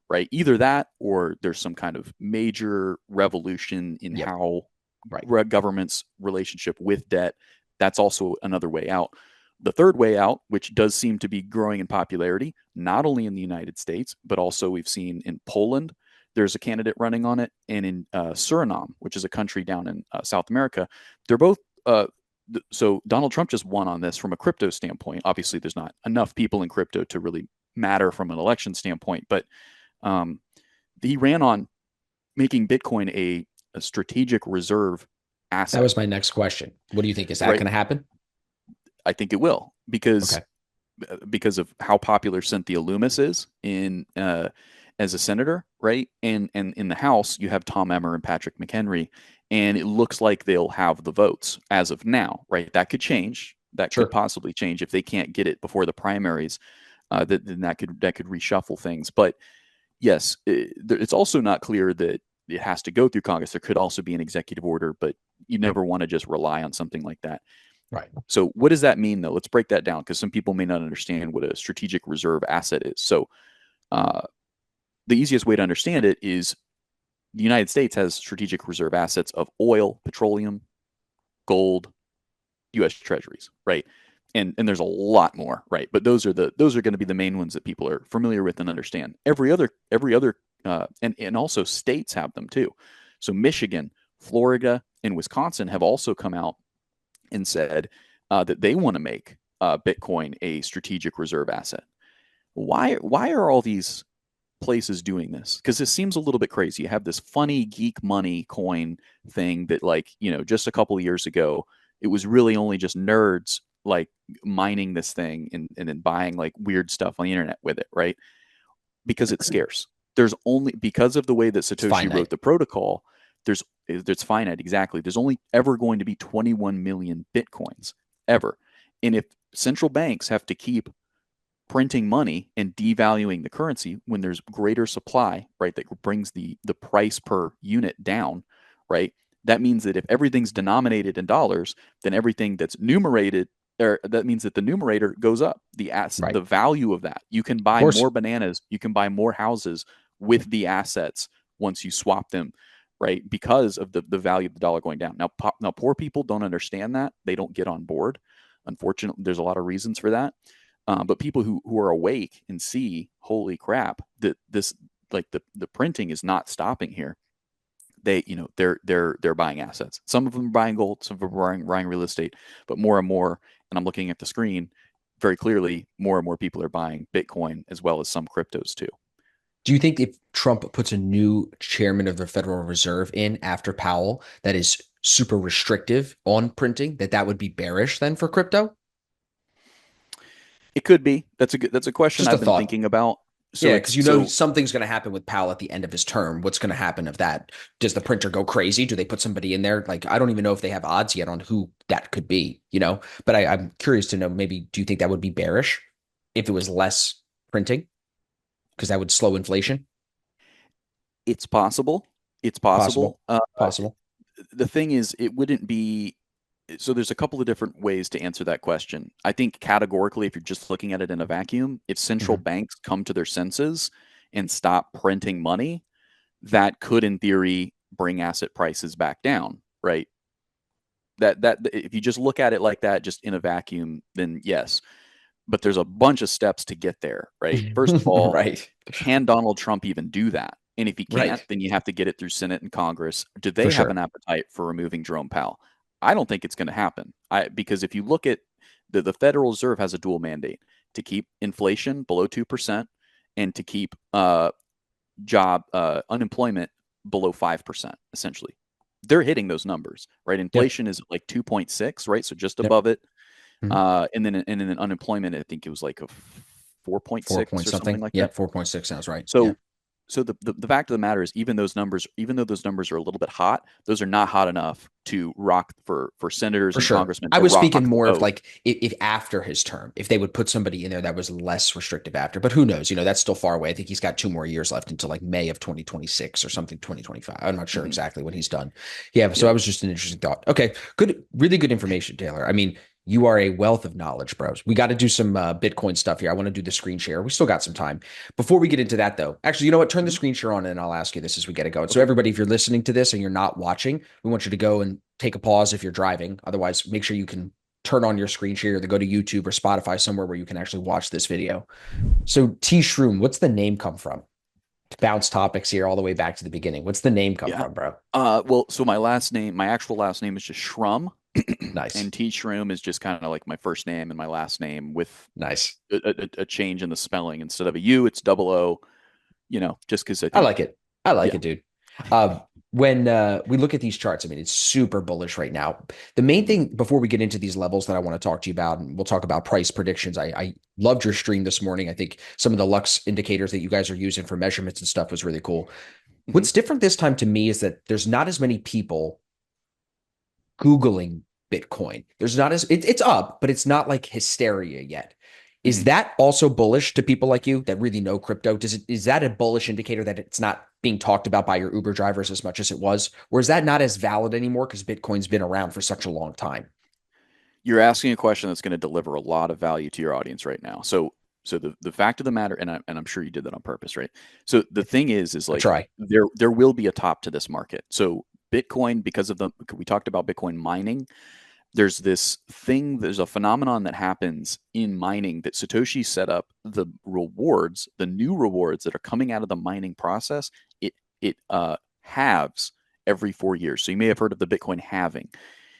S2: right? Either that, or there's some kind of major revolution in
S1: Yep.
S2: how
S1: Right.
S2: government's relationship with debt. That's also another way out. The third way out, which does seem to be growing in popularity, not only in the United States, but also we've seen in Poland, there's a candidate running on it, and in Suriname, which is a country down in South America. They're both so Donald Trump just won on this from a crypto standpoint. Obviously, there's not enough people in crypto to really matter from an election standpoint, but um, he ran on making Bitcoin a strategic reserve
S1: That
S2: asset,
S1: was my next question. What do you think? Is that
S2: right?
S1: going to happen?
S2: I think it will
S1: Okay.
S2: because of how popular Cynthia Loomis is in as a senator, right? And in the House, you have Tom Emmer and Patrick McHenry, and it looks like they'll have the votes as of now, right? That could change. That could
S1: Sure.
S2: possibly change if they can't get it before the primaries. Then that could reshuffle things. But yes, it's also not clear that it has to go through Congress. There could also be an executive order, but you never want to just rely on something like that.
S1: Right.
S2: So what does that mean, though? Let's break that down because some people may not understand what a strategic reserve asset is. So uh, the easiest way to understand it is the United States has strategic reserve assets of oil, petroleum, gold, U.S. Treasuries, right? And there's a lot more, right? But those are going to be the main ones that people are familiar with and understand. Every other and also states have them too. So Michigan, Florida, and Wisconsin have also come out and said that they want to make Bitcoin a strategic reserve asset. Why are all these places doing this? Because this seems a little bit crazy. You have this funny geek money coin thing that, like, just a couple of years ago, it was really only just nerds like mining this thing and then buying like weird stuff on the internet with it, right? Because it's scarce. There's only because of the way that Satoshi wrote the protocol, there's finite, exactly. There's only ever going to be 21 million Bitcoins ever. And if central banks have to keep printing money and devaluing the currency when there's greater supply, right, that brings the price per unit down, right? That means that if everything's denominated in dollars, then everything that's numerated, or that means that the numerator goes up. The value of that. You can buy more bananas, you can buy more houses with the assets once you swap them, right? Because of the value of the dollar going down. Now poor people don't understand that. They don't get on board. Unfortunately, there's a lot of reasons for that. But people who are awake and see, holy crap, that this, like, the printing is not stopping here. They're buying assets. Some of them are buying gold, some of them are buying real estate, but more and more, and I'm looking at the screen very clearly, more and more people are buying Bitcoin as well as some cryptos too.
S1: Do you think if Trump puts a new chairman of the Federal Reserve in after Powell that is super restrictive on printing, that would be bearish then for crypto?
S2: It could be. That's a question
S1: Just a
S2: I've been
S1: thought.
S2: thinking about.
S1: Yeah, because something's going to happen with Powell at the end of his term. What's going to happen of that? Does the printer go crazy? Do they put somebody in there? Like, I don't even know if they have odds yet on who that could be, But I'm curious to know, maybe, do you think that would be bearish if it was less printing? Because that would slow inflation?
S2: It's possible. It's
S1: Possible.
S2: possible.
S1: Possible.
S2: The thing is, it wouldn't be. So there's a couple of different ways to answer that question. I think categorically, if you're just looking at it in a vacuum, if central banks come to their senses and stop printing money, that could, in theory, bring asset prices back down, right? That if you just look at it like that, just in a vacuum, then yes. But there's a bunch of steps to get there, right? First of all,
S1: Right.
S2: can Donald Trump even do that? And if he can't,
S1: Right.
S2: then you have to get it through Senate and Congress. Do
S1: For
S2: they have
S1: sure.
S2: an appetite for removing Jerome Powell? I don't think it's going to happen. Because if you look at the Federal Reserve has a dual mandate to keep inflation below 2% and to keep unemployment below 5%, essentially. They're hitting those numbers, right? Inflation is like 2.6, right? So just above it. And then unemployment, I think it was like a 4.6 or something like that.
S1: 4.6 sounds right.
S2: So the fact of the matter is, even though those numbers are a little bit hot, those are not hot enough to rock for senators and congressmen.
S1: I was speaking more of like if after his term, if they would put somebody in there that was less restrictive after, but who knows? That's still far away. I think he's got 2 more years left until like May of 2026 or something, 2025. I'm not sure exactly when he's done. Yeah. So that was just an interesting thought. Okay. Good. Really good information, Taylor. I mean, you are a wealth of knowledge, bros. We got to do some Bitcoin stuff here. I want to do the screen share. We still got some time. Before we get into that, though, actually, you know what? Turn the screen share on and I'll ask you this as we get it going. So everybody, if you're listening to this and you're not watching, we want you to go and take a pause if you're driving. Otherwise, make sure you can turn on your screen share to go to YouTube or Spotify, somewhere where you can actually watch this video. So TShroom, what's the name come from? To bounce topics here all the way back to the beginning. What's the name come from, bro?
S2: Well, so my actual last name is just Shrum.
S1: Nice.
S2: And TShroom is just kind of like my first name and my last name with
S1: Nice.
S2: a change in the spelling. Instead of a U, it's double O, just because I
S1: I
S2: think,
S1: like it. I like
S2: yeah.
S1: it, dude. When we look at these charts, I mean, it's super bullish right now. The main
S2: Mhm.
S1: thing before we get into these levels that I want to talk to you about, and we'll talk about price predictions. I loved your stream this morning. I think some of the Lux indicators that you guys are using for measurements and stuff was really cool.
S2: Mhm.
S1: What's different this time to me is that there's not as many people Googling Bitcoin. There's not it's up, but it's not like hysteria yet. Is
S2: Mhm.
S1: that also bullish to people like you that really know crypto? Is that a bullish indicator that it's not being talked about by your Uber drivers as much as it was? Or is that not as valid anymore because Bitcoin's been around for such a long time?
S2: You're asking a question that's going to deliver a lot of value to your audience right now. So the fact of the matter, and I'm sure you did that on purpose, right? So the thing is
S1: I
S2: like
S1: try.
S2: there will be a top to this market. So Bitcoin, because of we talked about Bitcoin mining, there's a phenomenon that happens in mining that Satoshi set up the new rewards that are coming out of the mining process. It halves every 4 years. So you may have heard of the Bitcoin halving.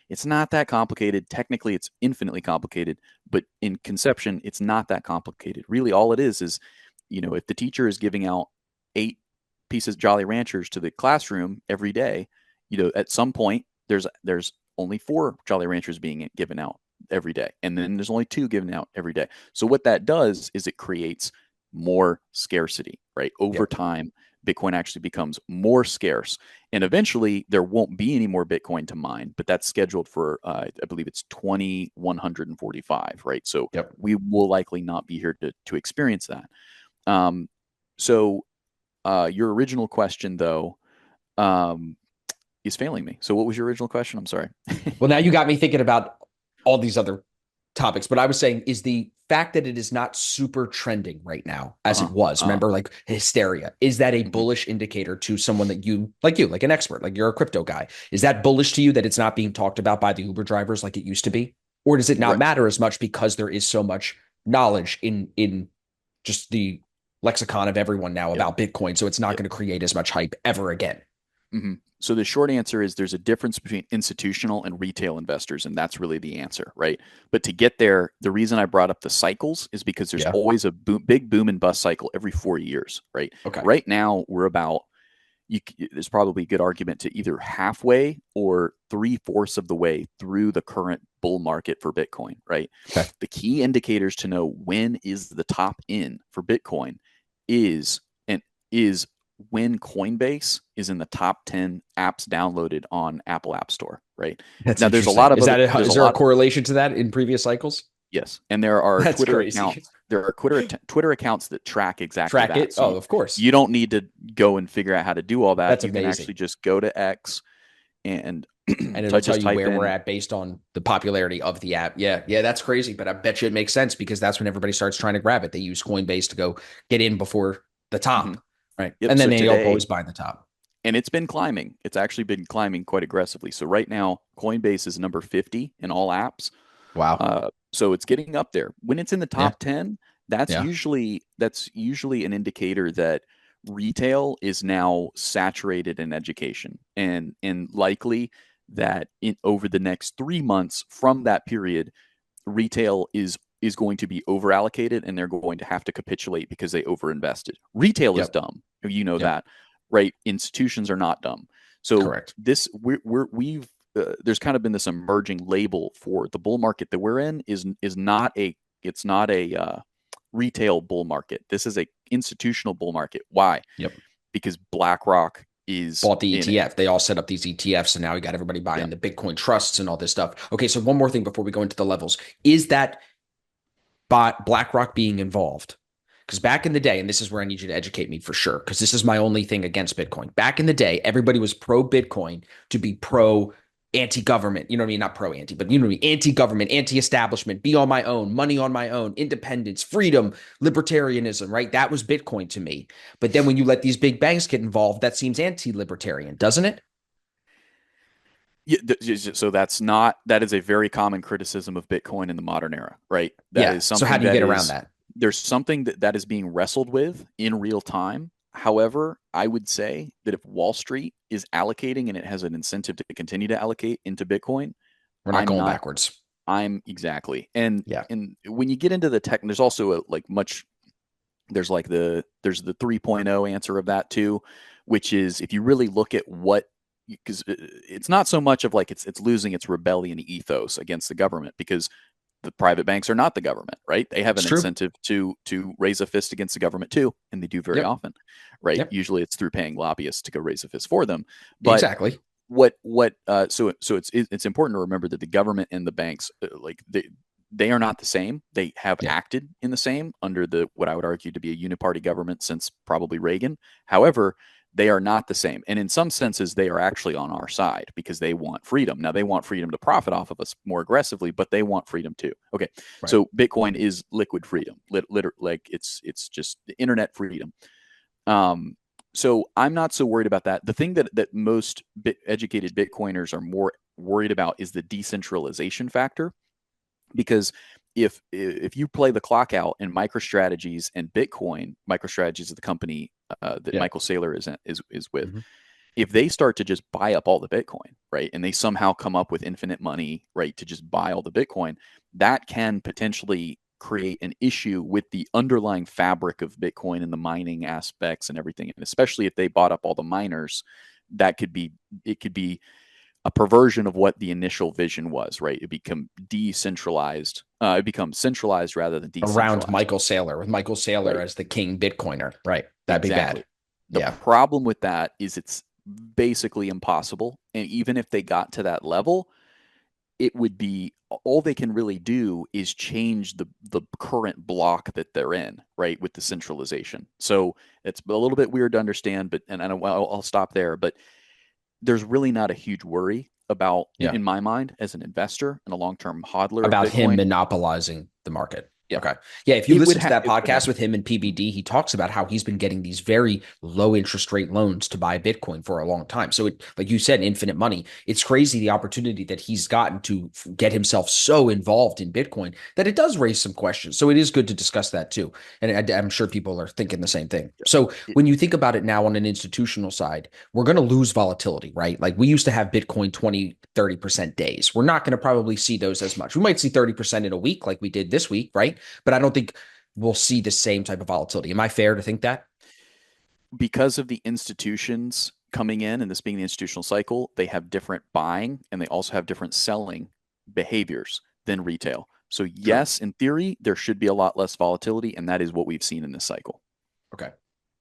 S2: It's not that complicated. Technically, it's infinitely complicated, but in conception, it's not that complicated. Really, all it is, if the teacher is giving out 8 pieces Jolly Ranchers to the classroom every day, at some point there's only 4 Jolly Ranchers being given out every day, and then there's only 2 given out every day. So what that does is it creates more scarcity, right? Over
S1: Yep.
S2: time, Bitcoin actually becomes more scarce. And eventually, there won't be any more Bitcoin to mine, but that's scheduled for, I believe it's 2145, right? So
S1: Yep.
S2: we will likely not be here to experience that. Um, so your original question, though, um, is failing me. So what was your original question? I'm sorry.
S1: Well, now you got me thinking about all these other topics, but I was saying is the fact that it is not super trending right now as it
S2: Uh-huh.
S1: was.
S2: Uh-huh.
S1: Remember, like hysteria. Is that a
S2: Mhm.
S1: bullish indicator to someone that like an expert, like you're a crypto guy? Is that bullish to you that it's not being talked about by the Uber drivers like it used to be? Or does it not
S2: Right.
S1: matter as much because there is so much knowledge in just the lexicon of everyone now
S2: Yep.
S1: about Bitcoin? So it's not
S2: Yep.
S1: going to create as much hype ever again.
S2: Mm-hmm. So the short answer is there's a difference between institutional and retail investors, and that's really the answer, right? But to get there, the reason I brought up the cycles is because there's
S1: Yeah.
S2: always a big boom and bust cycle every 4 years, right?
S1: Okay.
S2: Right now, we're about there's probably a good argument to either halfway or 3/4 of the way through the current bull market for Bitcoin, right?
S1: Okay.
S2: The key indicators to know when is the top in for Bitcoin is and is when Coinbase is in the top 10 apps downloaded on Apple App Store, right?
S1: That's
S2: Now there's a
S1: interesting.
S2: lot of other there's a
S1: Is there a
S2: lot
S1: correlation to that in previous cycles?
S2: yes, and there are
S1: That's
S2: Twitter
S1: crazy.
S2: accounts. There are Twitter accounts that track exactly
S1: Track
S2: that.
S1: it.
S2: So
S1: Oh, of course.
S2: you don't need to go and figure out how to do all that.
S1: That's
S2: You can
S1: amazing.
S2: actually just go to X and
S1: And it'll
S2: to
S1: tell
S2: just
S1: you
S2: type
S1: where we're
S2: in.
S1: at based on the popularity of the app. Yeah. Yeah. That's crazy. But I bet you it makes sense because that's when everybody starts trying to grab it. They use Coinbase to go get in before the
S2: Mhm.
S1: top. Right.
S2: Yep.
S1: And then
S2: So
S1: they end up
S2: today,
S1: always buying the top.
S2: and it's been climbing. It's actually been climbing quite aggressively. So right now, Coinbase is number 50 in all apps.
S1: Wow.
S2: So it's getting up there. When it's in the
S1: Yeah.
S2: top 10,
S1: Yeah.
S2: that's usually an indicator that retail is now saturated in education, and likely that in over the next 3 months from that period, retail is going to be over allocated and they're going to have to capitulate because they overinvested. Retail is
S1: Yep.
S2: dumb. You know
S1: Yep.
S2: that, right? Institutions are not dumb. So
S1: Correct.
S2: this we've there's kind of been this emerging label for the bull market that we're in is not a it's not a retail bull market. This is a institutional bull market. Why?
S1: Yep.
S2: Because BlackRock is
S1: Bought the
S2: in it.
S1: ETF. They all set up these ETFs, and now we got everybody
S2: Yeah.
S1: buying the Bitcoin trusts and all this stuff. Okay, so one more thing before we go into the levels. Is that BlackRock being involved? Because back in the day, and this is where I need you to educate me for sure, because this is my only thing against Bitcoin. Back in the day, everybody was pro Bitcoin to be pro anti-government. You know what I mean? Not pro anti, but you know what I mean? Anti-government, anti-establishment, be on my own, money on my own, independence, freedom, libertarianism, right? That was Bitcoin to me. But then when you let these big banks get involved, that seems anti-libertarian, doesn't it?
S2: Yeah, so that is a very common criticism of Bitcoin in the modern era, right? That
S1: Yeah.
S2: is
S1: So how
S2: something
S1: do you
S2: that
S1: get around
S2: is
S1: that?
S2: there's something that is being wrestled with in real time. However, I would say that if Wall Street is allocating and it has an incentive to continue to allocate into Bitcoin,
S1: We're not
S2: I'm
S1: going
S2: not.
S1: backwards.
S2: I'm exactly. And
S1: Yeah.
S2: when you get into the tech, there's also a like much there's the 3.0 answer of that too, which is if you really look at what, because it's not so much of like it's losing its rebellion ethos against the government, because the private banks are not the government, right? They have
S1: It's
S2: an
S1: true.
S2: incentive to raise a fist against the government too, and they do very
S1: Yep.
S2: often, right?
S1: Yep.
S2: Usually it's through paying lobbyists to go raise a fist for them. But
S1: Exactly.
S2: so it's important to remember that the government and the banks, like they are not the same. They have
S1: Yeah.
S2: acted in the same under the what I would argue to be a uniparty government since probably Reagan. However, they are not the same. And in some senses, they are actually on our side because they want freedom. Now, they want freedom to profit off of us more aggressively, but they want freedom too. Okay.
S1: Right.
S2: So Bitcoin is liquid freedom, like it's just the internet freedom. So I'm not so worried about that. The thing that most educated Bitcoiners are more worried about is the decentralization factor, because if you play the clock out in MicroStrategy's and Bitcoin, MicroStrategy's is the company that
S1: Yeah.
S2: Michael Saylor is with.
S1: Hmm.
S2: If they start to just buy up all the Bitcoin, right, and they somehow come up with infinite money, right, to just buy all the Bitcoin, that can potentially create an issue with the underlying fabric of Bitcoin and the mining aspects and everything. And especially if they bought up all the miners, it could be a perversion of what the initial vision was, right? It becomes centralized rather than
S1: Around
S2: decentralized,
S1: Michael Saylor, with Michael Saylor
S2: right?
S1: as the king Bitcoiner. Right. That'd be bad.
S2: Exactly. The
S1: Yeah.
S2: problem with that is it's basically impossible. And even if they got to that level, it would be all they can really do is change the current block that they're in, right, with the centralization. So it's a little bit weird to understand, but and I'll stop there. But there's really not a huge worry about,
S1: Yeah.
S2: in my mind, as an investor and a long-term hodler of
S1: About him
S2: Bitcoin.
S1: monopolizing the market.
S2: Yeah,
S1: Okay. Yeah. If you listen to that
S2: it would
S1: podcast
S2: happen.
S1: with him and PBD, he talks about how he's been getting these very low interest rate loans to buy Bitcoin for a long time. So, like you said, infinite money. It's crazy the opportunity that he's gotten to get himself so involved in Bitcoin that it does raise some questions. So, it is good to discuss that too. And I'm sure people are thinking the same thing.
S2: Yeah.
S1: So, when you think about it now on an institutional side, we're going to lose volatility, right? Like we used to have Bitcoin 20-30% days. We're not going to probably see those as much. We might see 30% in a week like we did this week, right? But I don't think we'll see the same type of volatility. Am I fair to think that?
S2: Because of the institutions coming in and this being the institutional cycle, they have different buying and they also have different selling behaviors than retail. So,
S1: True.
S2: yes, in theory, there should be a lot less volatility, and that is what we've seen in this cycle.
S1: Okay.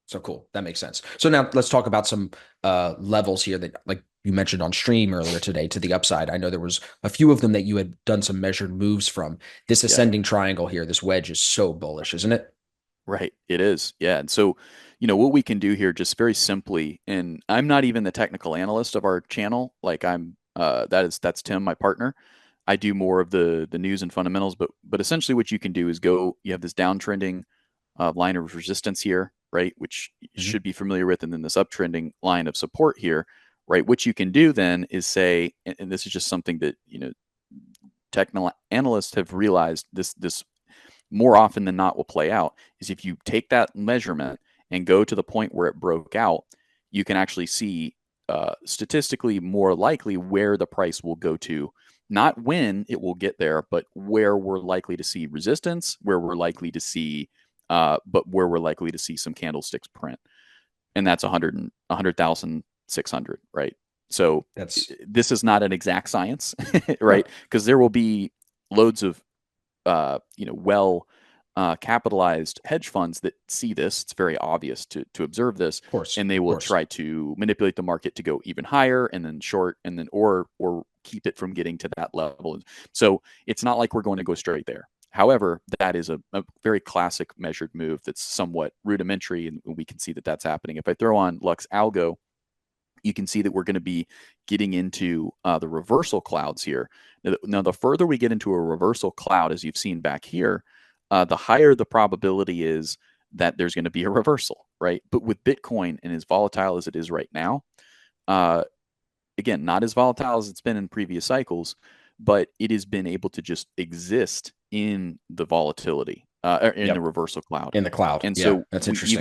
S1: So cool. That makes sense. So now let's talk about some levels here that, like you mentioned on stream earlier today, to the upside. I know there was a few of them that you had done some measured moves from. This
S2: Yeah,
S1: ascending triangle here, this wedge is so bullish, isn't it?
S2: right. It is. Yeah. And so, what we can do here just very simply, and I'm not even the technical analyst of our channel. Like that's Tim, my partner. I do more of the news and fundamentals, but essentially what you can do is you have this downtrending line of resistance here, right? Which you
S1: Mhm.
S2: should be familiar with, and then this uptrending line of support here, right? What you can do then is say, and this is just something that technical analysts have realized this more often than not will play out, is if you take that measurement and go to the point where it broke out, you can actually see statistically more likely where the price will go to, not when it will get there, but where we're likely to see resistance, where we're likely to see, where we're likely to see some candlesticks print, and that's 100,600, right? So
S1: That's
S2: this is not an exact science, right? Because there will be loads of well capitalized hedge funds that see this. It's very obvious to observe this,
S1: of course,
S2: and they
S1: of
S2: will
S1: course.
S2: try to manipulate the market to go even higher and then short and then or keep it from getting to that level. So it's not like we're going to go straight there. However, that is a very classic measured move that's somewhat rudimentary, and we can see that that's happening. If I throw on Lux Algo, you can see that we're going to be getting into the reversal clouds here. Now, the further we get into a reversal cloud, as you've seen back here, the higher the probability is that there's going to be a reversal, right? But with Bitcoin and as volatile as it is right now, uh, again, not as volatile as it's been in previous cycles, but it has been able to just exist in the volatility, or in the
S1: Yep.
S2: reversal cloud.
S1: In the cloud.
S2: And
S1: Yeah.
S2: so
S1: That's
S2: we
S1: interesting.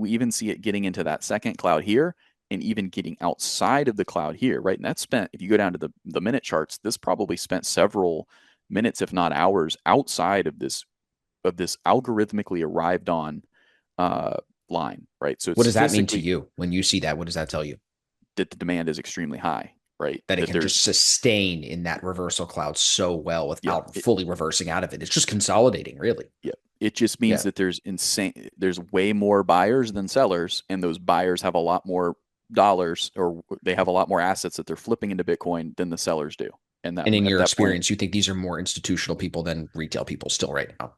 S2: even see it getting into that second cloud here, and even getting outside of the cloud here, right? And that's spent, if you go down to the minute charts, this probably spent several minutes, if not hours, outside of this algorithmically arrived on line, right? So
S1: What does that mean to
S2: statistically,
S1: you when you see that? What does that tell you?
S2: that the demand is extremely high, right?
S1: That it
S2: That
S1: can just
S2: there's
S1: sustain in that reversal cloud so well
S2: yeah,
S1: without fully reversing out of it. It's just consolidating, really.
S2: yeah. It just means
S1: Yeah.
S2: that there's way more buyers than sellers, and those buyers have a lot more dollars, or they have a lot more assets that they're flipping into Bitcoin than the sellers do. And that
S1: And in
S2: at
S1: your
S2: that point,
S1: experience, you think these are more institutional people than retail people still right now?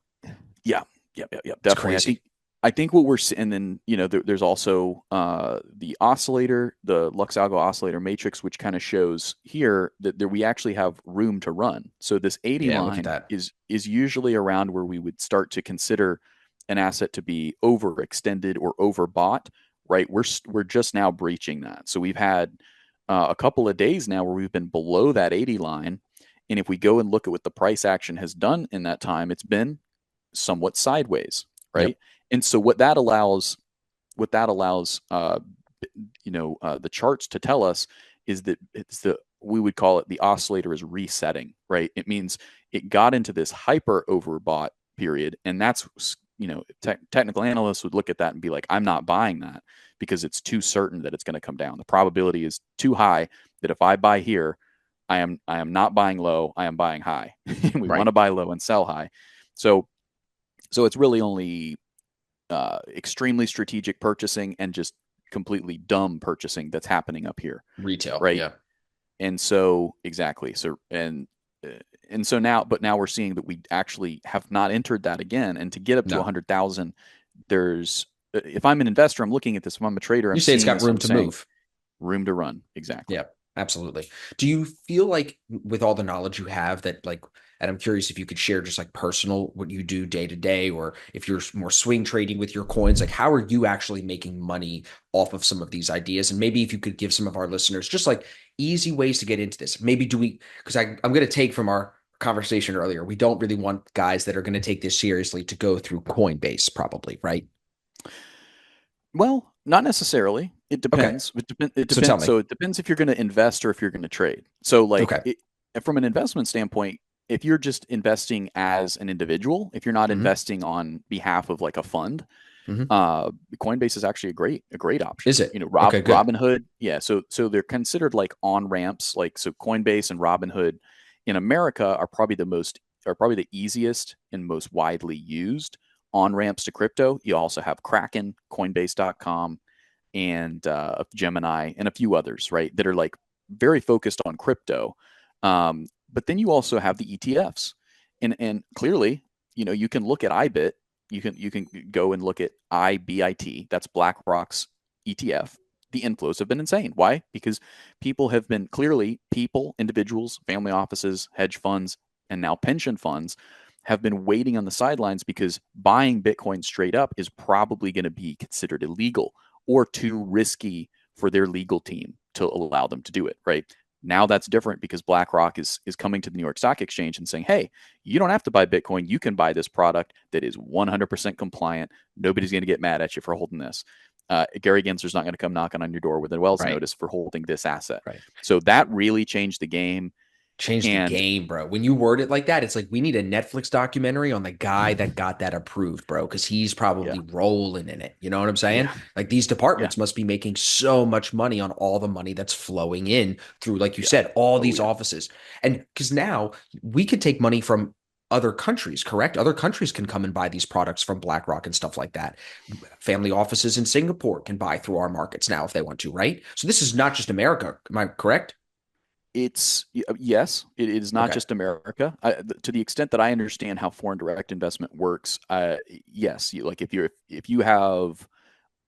S2: yeah,
S1: It's
S2: definitely.
S1: crazy.
S2: I think what we're seeing, and then there's also the oscillator, the Lux Algo oscillator matrix, which kind of shows here that we actually have room to run. So this 80
S1: Yeah, look at
S2: line
S1: that.
S2: is usually around where we would start to consider an asset to be overextended or overbought. Right, we're just now breaching that. So we've had a couple of days now where we've been below that 80 line, and if we go and look at what the price action has done in that time, it's been somewhat sideways, right?
S1: Yep.
S2: And so what that allows the charts to tell us is that we would call it the oscillator is resetting, right? It means it got into this hyper overbought period, and that's technical analysts would look at that and be like, I'm not buying that because it's too certain that it's going to come down. The probability is too high that if I buy here, I am not buying low, I am buying high. We
S1: Right.
S2: want to buy low and sell high. So it's really only extremely strategic purchasing and just completely dumb purchasing that's happening up here,
S1: Retail.
S2: right?
S1: Yeah.
S2: And so exactly. So now we're seeing that we actually have not entered that again. And to get up to
S1: No.
S2: 100,000, there's if I'm an investor, I'm looking at this. If I'm a trader, I'm
S1: You say it's
S2: seeing
S1: got
S2: this.
S1: room
S2: I'm
S1: to
S2: saying
S1: move.
S2: room to run. Exactly.
S1: Yeah, absolutely. Do you feel like with all the knowledge you have that like, and I'm curious if you could share just like personal, what you do day to day, or if you're more swing trading with your coins, like how are you actually making money off of some of these ideas? And maybe if you could give some of our listeners just like easy ways to get into this. Maybe because I'm going to take from our conversation earlier, we don't really want guys that are going to take this seriously to go through Coinbase probably, right?
S2: Well, not necessarily. It
S1: Okay.
S2: depends. It
S1: So tell
S2: depends.
S1: me.
S2: So it depends if you're going to invest or if you're going to trade. So
S1: Okay.
S2: from an investment standpoint, if you're just investing as an individual, if you're not
S1: Hmm.
S2: investing on behalf of like a fund,
S1: Hmm.
S2: Coinbase is actually a great option.
S1: Is it? Okay, good.
S2: Robinhood, yeah. So they're considered like on ramps. Like so, Coinbase and Robinhood in America are probably the easiest and most widely used on ramps to crypto. You also have Kraken, Coinbase.com, and Gemini, and a few others, right? That are like very focused on crypto. But then you also have the ETFs, and clearly, you can look at IBIT. You can go and look at IBIT. That's BlackRock's ETF. The inflows have been insane. Why? Because individuals, family offices, hedge funds, and now pension funds have been waiting on the sidelines because buying Bitcoin straight up is probably going to be considered illegal or too risky for their legal team to allow them to do it, right? Now that's different because BlackRock is coming to the New York Stock Exchange and saying, hey, you don't have to buy Bitcoin. You can buy this product that is 100% compliant. Nobody's going to get mad at you for holding this. Gary Gensler's not going to come knocking on your door with a Wells
S1: Right.
S2: notice for holding this asset.
S1: Right.
S2: So that really changed the game.
S1: Changed the
S2: And
S1: game, bro. When you word it like that, it's like we need a Netflix documentary on the guy that got that approved, bro, because he's
S2: yeah,
S1: probably rolling in it. You know what I'm saying?
S2: yeah,
S1: Like these
S2: yeah,
S1: departments must be making so much money on all the money that's flowing in through, like you
S2: yeah.
S1: said, all
S2: Oh,
S1: these
S2: yeah.
S1: offices. And because now we could take money from other countries, correct? Other countries can come and buy these products from BlackRock and stuff like that. Family offices in Singapore can buy through our markets now if they want to, right? So this is not just America. Am I correct?
S2: It's yes, it is not
S1: Okay.
S2: just America. To the extent that I understand how foreign direct investment works, yes, like if you're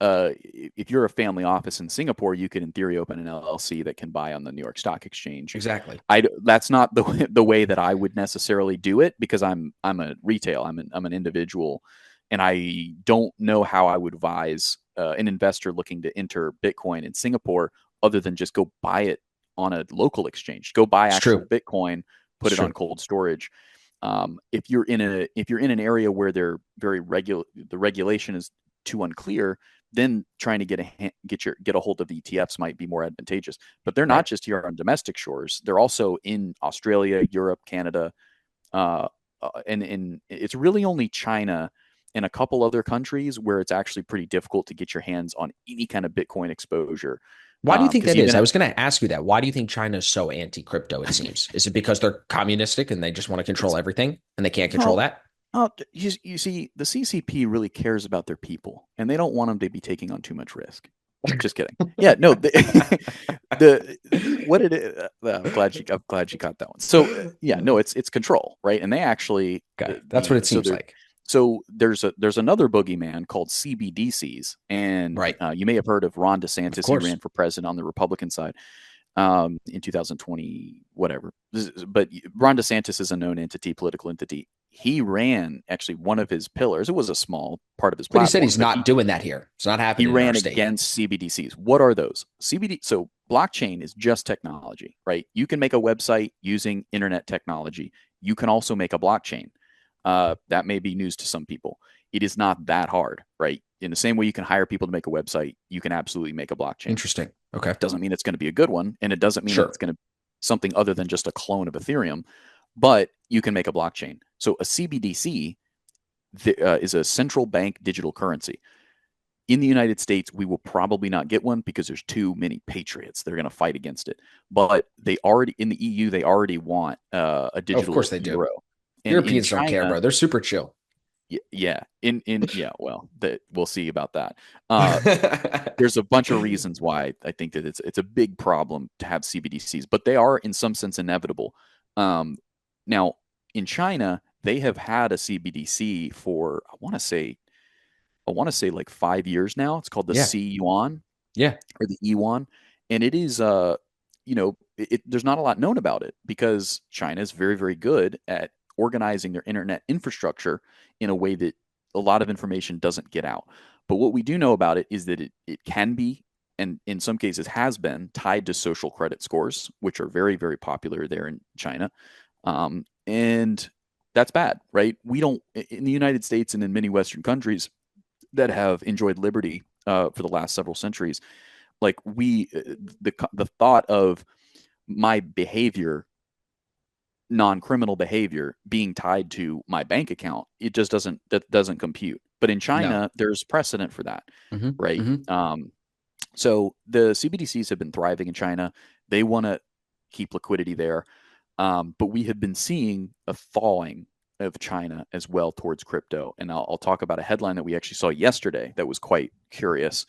S2: a family office in Singapore, you can in theory open an LLC that can buy on the New York Stock Exchange.
S1: Exactly.
S2: That's not the way that I would necessarily do it because I'm a retail, I'm an individual, and I don't know how I would advise an investor looking to enter Bitcoin in Singapore other than just go buy it on a local exchange. Go buy
S1: It's
S2: actual
S1: true.
S2: Bitcoin, put
S1: It's
S2: it on
S1: true.
S2: cold storage. If you're in an area where they're very the regulation is too unclear, then trying to get a hold of the ETFs might be more advantageous. But they're not
S1: Right.
S2: just here on domestic shores; they're also in Australia, Europe, Canada, and it's really only China and a couple other countries where it's actually pretty difficult to get your hands on any kind of Bitcoin exposure.
S1: Why do you think
S2: Because
S1: that is?
S2: even
S1: I
S2: at
S1: was going to ask you that. Why do you think China is so anti-crypto, it seems? Is it because they're communistic and they just want to control
S2: it's
S1: everything and they can't control
S2: well,
S1: that?
S2: you see, the CCP really cares about their people, and they don't want them to be taking on too much risk. Just kidding. Yeah, no. The what it is. I'm glad you caught that one. So yeah, no, it's control, right? And they actually
S1: Okay. That's what it seems like.
S2: there's another boogeyman called CBDCs, and
S1: Right.
S2: you may have heard of Ron
S1: Of
S2: DeSantis. He
S1: course.
S2: ran for president on the Republican side in 2020, whatever. But Ron DeSantis is a known entity, political entity. He ran actually one of his pillars. It was a small part of his
S1: But he said
S2: platform,
S1: he's
S2: but
S1: not doing that here. It's not
S2: he
S1: happening in our
S2: ran
S1: state.
S2: against CBDCs. What are those? So blockchain is just technology, right? You can make a website using internet technology. You can also make a blockchain. That may be news to some people. It is not that hard, right? In the same way you can hire people to make a website, you can absolutely make a blockchain.
S1: Interesting. Okay.
S2: Doesn't mean it's going to be a good one, and it doesn't mean it's
S1: Sure.
S2: going to be something other than just a clone of Ethereum, but you can make a blockchain. So a CBDC is a central bank digital currency. In the United States, we will probably not get one because there's too many patriots that are going to fight against it. But they already in the EU, they already want a
S1: Oh, of
S2: digital
S1: course they do.
S2: euro. And in
S1: Europeans don't care,
S2: China,
S1: bro. They're super chill.
S2: yeah, well, we'll see about that. There's a bunch of reasons why I think that it's a big problem to have CBDCs, but they are in some sense inevitable. Now in China, they have had a CBDC for I want to say like 5 years now. It's called the
S1: Yeah.
S2: C Yuan
S1: Yeah.
S2: or the Yuan, and it is there's not a lot known about it because China is very very good at organizing their internet infrastructure in a way that a lot of information doesn't get out. But what we do know about it is that it can be, and in some cases has been, tied to social credit scores, which are very very popular there in China, and that's bad, right? We don't in the United States and in many Western countries that have enjoyed liberty for the last several centuries, like the thought of my behavior, non-criminal behavior, being tied to my bank account, it just doesn't compute. But in
S1: No.
S2: China, there's precedent for that,
S1: Hmm.
S2: right?
S1: Hmm.
S2: So the CBDCs have been thriving in China. They want to keep liquidity there, but we have been seeing a thawing of China as well towards crypto. And I'll talk about a headline that we actually saw yesterday that was quite curious.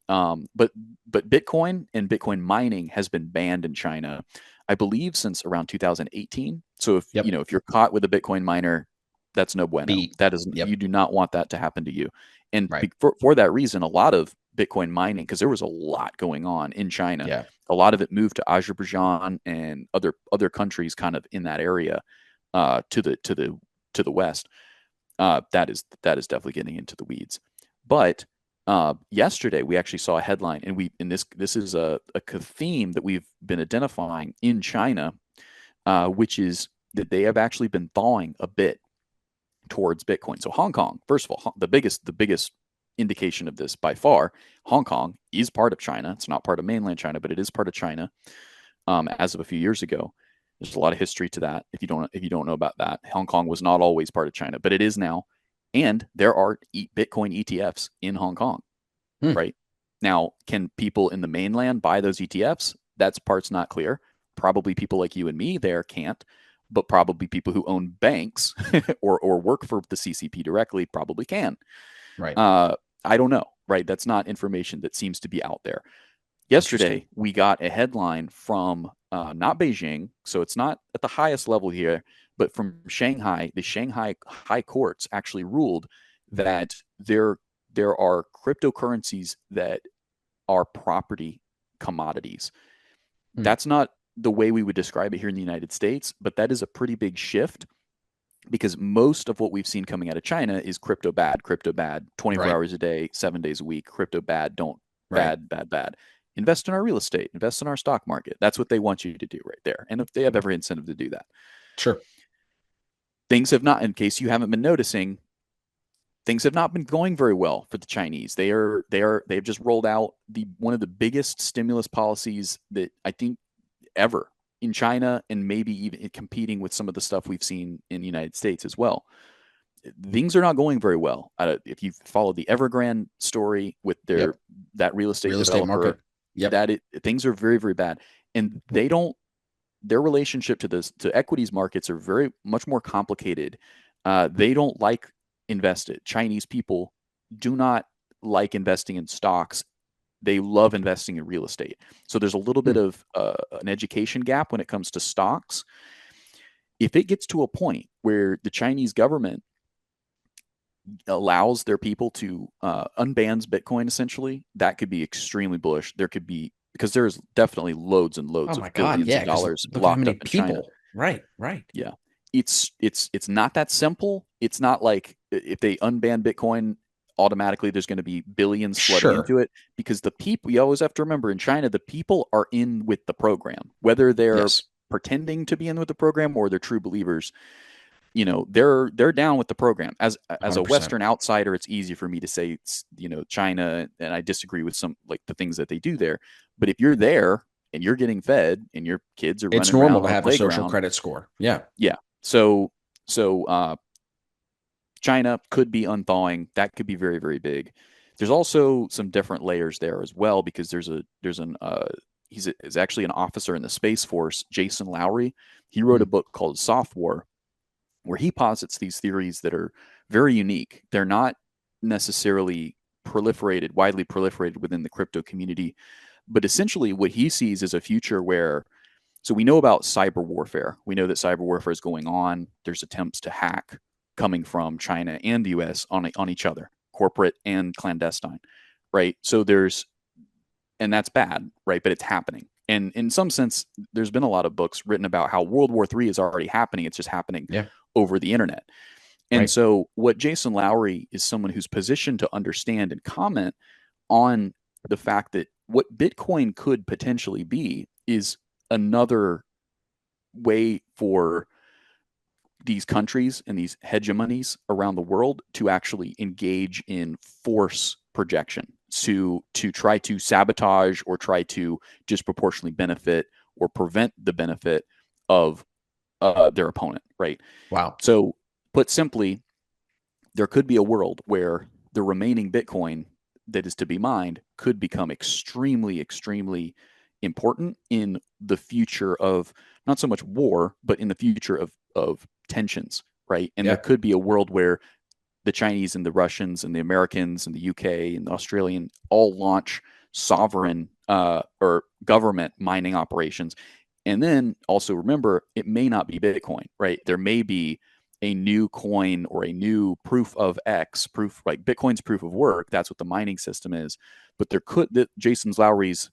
S2: But Bitcoin and Bitcoin mining has been banned in China, I believe, since around 2018. So
S1: Yep.
S2: if you're caught with a Bitcoin miner, that's no bueno.
S1: Beat.
S2: That is, you
S1: Yep.
S2: do not want that to happen to you. And
S1: Right.
S2: for that reason, a lot of Bitcoin mining, because there was a lot going on in China,
S1: Yeah.
S2: a lot of it moved to Azerbaijan and other countries kind of in that area, to the west. That is definitely getting into the weeds. But yesterday we actually saw a headline, and this is a theme that we've been identifying in China, which is that they have actually been thawing a bit towards Bitcoin. So Hong Kong, first of all, the biggest indication of this by far, Hong Kong is part of China. It's not part of mainland China, but it is part of China. As of a few years ago, there's a lot of history to that. If you don't know about that, Hong Kong was not always part of China, but it is now. And there are Bitcoin ETFs in Hong Kong, right? Now, can people in the mainland buy those ETFs? That's part's not clear. Probably people like you and me there can't, but probably people who own banks or work for the CCP directly probably can.
S1: Right.
S2: I don't know, right? That's not information that seems to be out there. Yesterday, we got a headline from not Beijing, so it's not at the highest level here, but from Shanghai. The Shanghai high courts actually ruled that there are cryptocurrencies that are property commodities. That's not the way we would describe it here in the United States, but that is a pretty big shift because most of what we've seen coming out of China is crypto bad, 24
S1: Right.
S2: hours a day, 7 days a week, crypto bad, don't,
S1: Right.
S2: bad. Invest in our real estate, invest in our stock market. That's what they want you to do right there. And if they have every incentive to do that.
S1: Sure.
S2: Things have not, in case you haven't been noticing, things have not been going very well for the Chinese. They've just rolled out one of the biggest stimulus policies that I think ever in China, and maybe even competing with some of the stuff we've seen in the United States as well. Things are not going very well. If you've followed the Evergrande story with that real estate developer,
S1: market,
S2: things are very, very bad, and their relationship to equities markets are very much more complicated. They don't like Chinese people do not like investing in stocks. They love investing in real estate. So there's a little bit of an education gap when it comes to stocks. If it gets to a point where the Chinese government allows their people to unbans Bitcoin, essentially, that could be extremely bullish. There could be, because there's definitely loads and loads of billions of dollars locked up in China.
S1: Right.
S2: Yeah. It's not that simple. It's not like if they unban Bitcoin, automatically there's going to be billions flooding into it, because the people, you always have to remember, in China, the people are in with the program, whether they're pretending to be in with the program or they're true believers. They're down with the program. As
S1: 100%.
S2: a Western outsider, it's easy for me to say it's, China, and I disagree with some, like, the things that they do there. But if you're there and you're getting fed and your kids are running around,
S1: it's normal to have a social credit score. Yeah.
S2: So China could be unthawing. That could be very, very big. There's also some different layers there as well, because he's actually an officer in the Space Force, Jason Lowry. He wrote a book called Soft War, where he posits these theories that are very unique. They're not necessarily widely proliferated within the crypto community, but essentially what he sees is a future where, so we know about cyber warfare. We know that cyber warfare is going on. There's attempts to hack coming from China and the US on each other, corporate and clandestine, right? So and that's bad, right? But it's happening. And in some sense, there's been a lot of books written about how World War III is already happening. It's just happening over the internet. And so what Jason Lowry is someone who's positioned to understand and comment on the fact that what Bitcoin could potentially be is another way for these countries and these hegemonies around the world to actually engage in force projection, to try to sabotage or try to disproportionately benefit or prevent the benefit of their opponent, right?
S1: Wow.
S2: So put simply, there could be a world where the remaining Bitcoin that is to be mined could become extremely, extremely important in the future of not so much war, but in the future of tensions, right? And there could be a world where the Chinese and the Russians and the Americans and the UK and the Australian all launch sovereign or government mining operations. And then also remember, it may not be Bitcoin, right? There may be a new coin or a new proof of X, like Bitcoin's proof of work. That's what the mining system is. But Jason Lowry's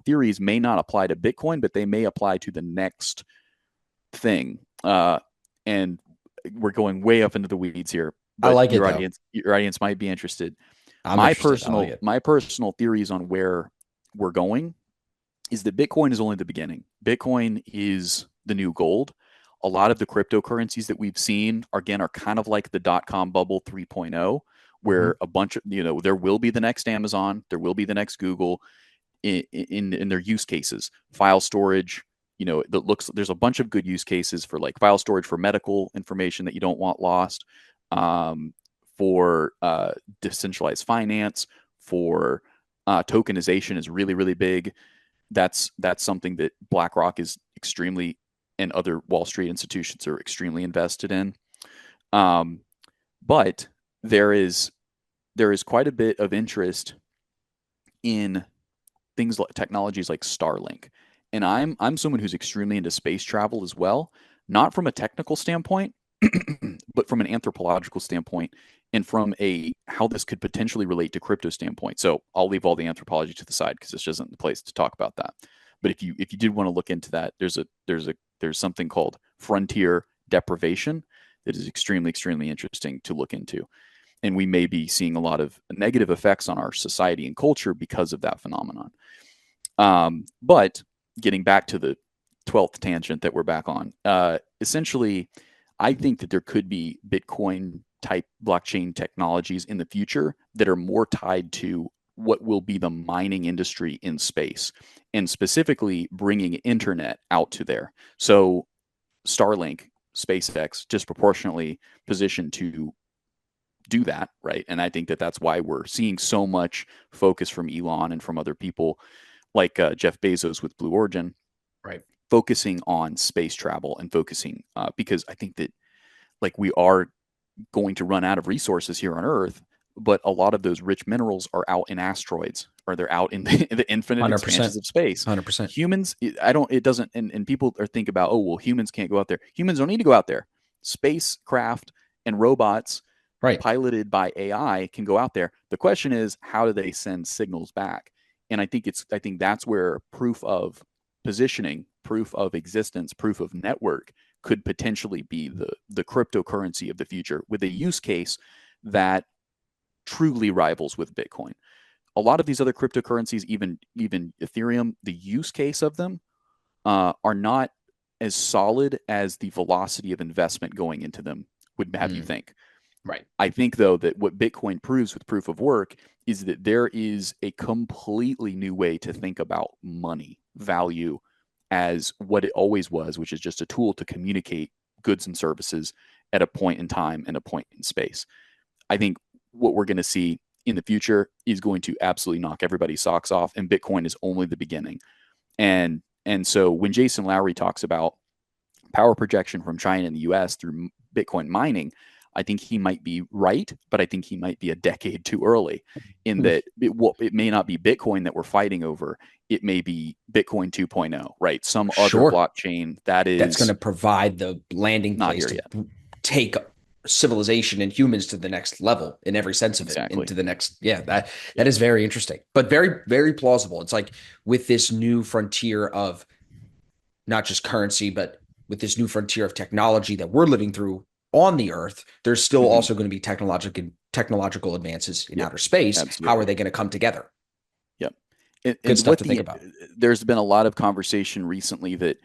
S2: theories may not apply to Bitcoin, but they may apply to the next thing. And we're going way up into the weeds here. But
S1: I like
S2: your
S1: audience
S2: might be interested.
S1: My
S2: personal theories on where we're going is that Bitcoin is only the beginning. Bitcoin is the new gold. A lot of the cryptocurrencies that we've seen are kind of like the dot-com bubble 3.0, where a bunch of, there will be the next Amazon, there will be the next Google in their use cases. File storage, there's a bunch of good use cases for, like, file storage for medical information that you don't want lost, for decentralized finance, for tokenization is really, really big. That's something that BlackRock is extremely, and other Wall Street institutions are extremely invested in. But there is quite a bit of interest in things like technologies like Starlink. And I'm someone who's extremely into space travel as well, not from a technical standpoint, but from an anthropological standpoint, and from how this could potentially relate to crypto standpoint. So I'll leave all the anthropology to the side because this isn't the place to talk about that. But if you did want to look into that, there's something called frontier deprivation that is extremely, extremely interesting to look into. And we may be seeing a lot of negative effects on our society and culture because of that phenomenon. But getting back to the 12th tangent that we're back on, essentially, I think that there could be Bitcoin type blockchain technologies in the future that are more tied to what will be the mining industry in space, and specifically bringing internet out to there. So Starlink, SpaceX, disproportionately positioned to do that, right? And I think that that's why we're seeing so much focus from Elon and from other people like Jeff Bezos with Blue Origin,
S1: Right.
S2: focusing on space travel and focusing because I think that like we are going to run out of resources here on Earth, but a lot of those rich minerals are out in asteroids, or they're out in the infinite
S1: 100%.
S2: expanses of space.
S1: 100%.
S2: Humans, I don't, it doesn't, and people are think about, oh, well, humans can't go out there. Humans don't need to go out there. Spacecraft and robots
S1: Right.
S2: piloted by AI can go out there. The question is, how do they send signals back? And I think that's where proof of positioning, proof of existence, proof of network could potentially be the cryptocurrency of the future, with a use case that truly rivals with Bitcoin. A lot of these other cryptocurrencies, even Ethereum, the use case of them are not as solid as the velocity of investment going into them would have you think.
S1: Right.
S2: I think, though, that what Bitcoin proves with proof of work is that there is a completely new way to think about money, value, as what it always was, which is just a tool to communicate goods and services at a point in time and a point in space. I think what we're going to see in the future is going to absolutely knock everybody's socks off, and Bitcoin is only the beginning. And so when Jason Lowery talks about power projection from China and the US through Bitcoin mining, I think he might be right, but I think he might be a decade too early, in that it may not be Bitcoin that we're fighting over. It may be Bitcoin 2.0, right? Some other blockchain that's
S1: going to provide the landing place to take civilization and humans to the next level in every sense of it, into the next. Yeah, that is very interesting, but very, very plausible. It's like with this new frontier of not just currency, but with this new frontier of technology that we're living through on the Earth, there's still also going to be technological advances in outer space. Absolutely. How are they going to come together?
S2: Yep.
S1: Good stuff to think about.
S2: There's been a lot of conversation recently that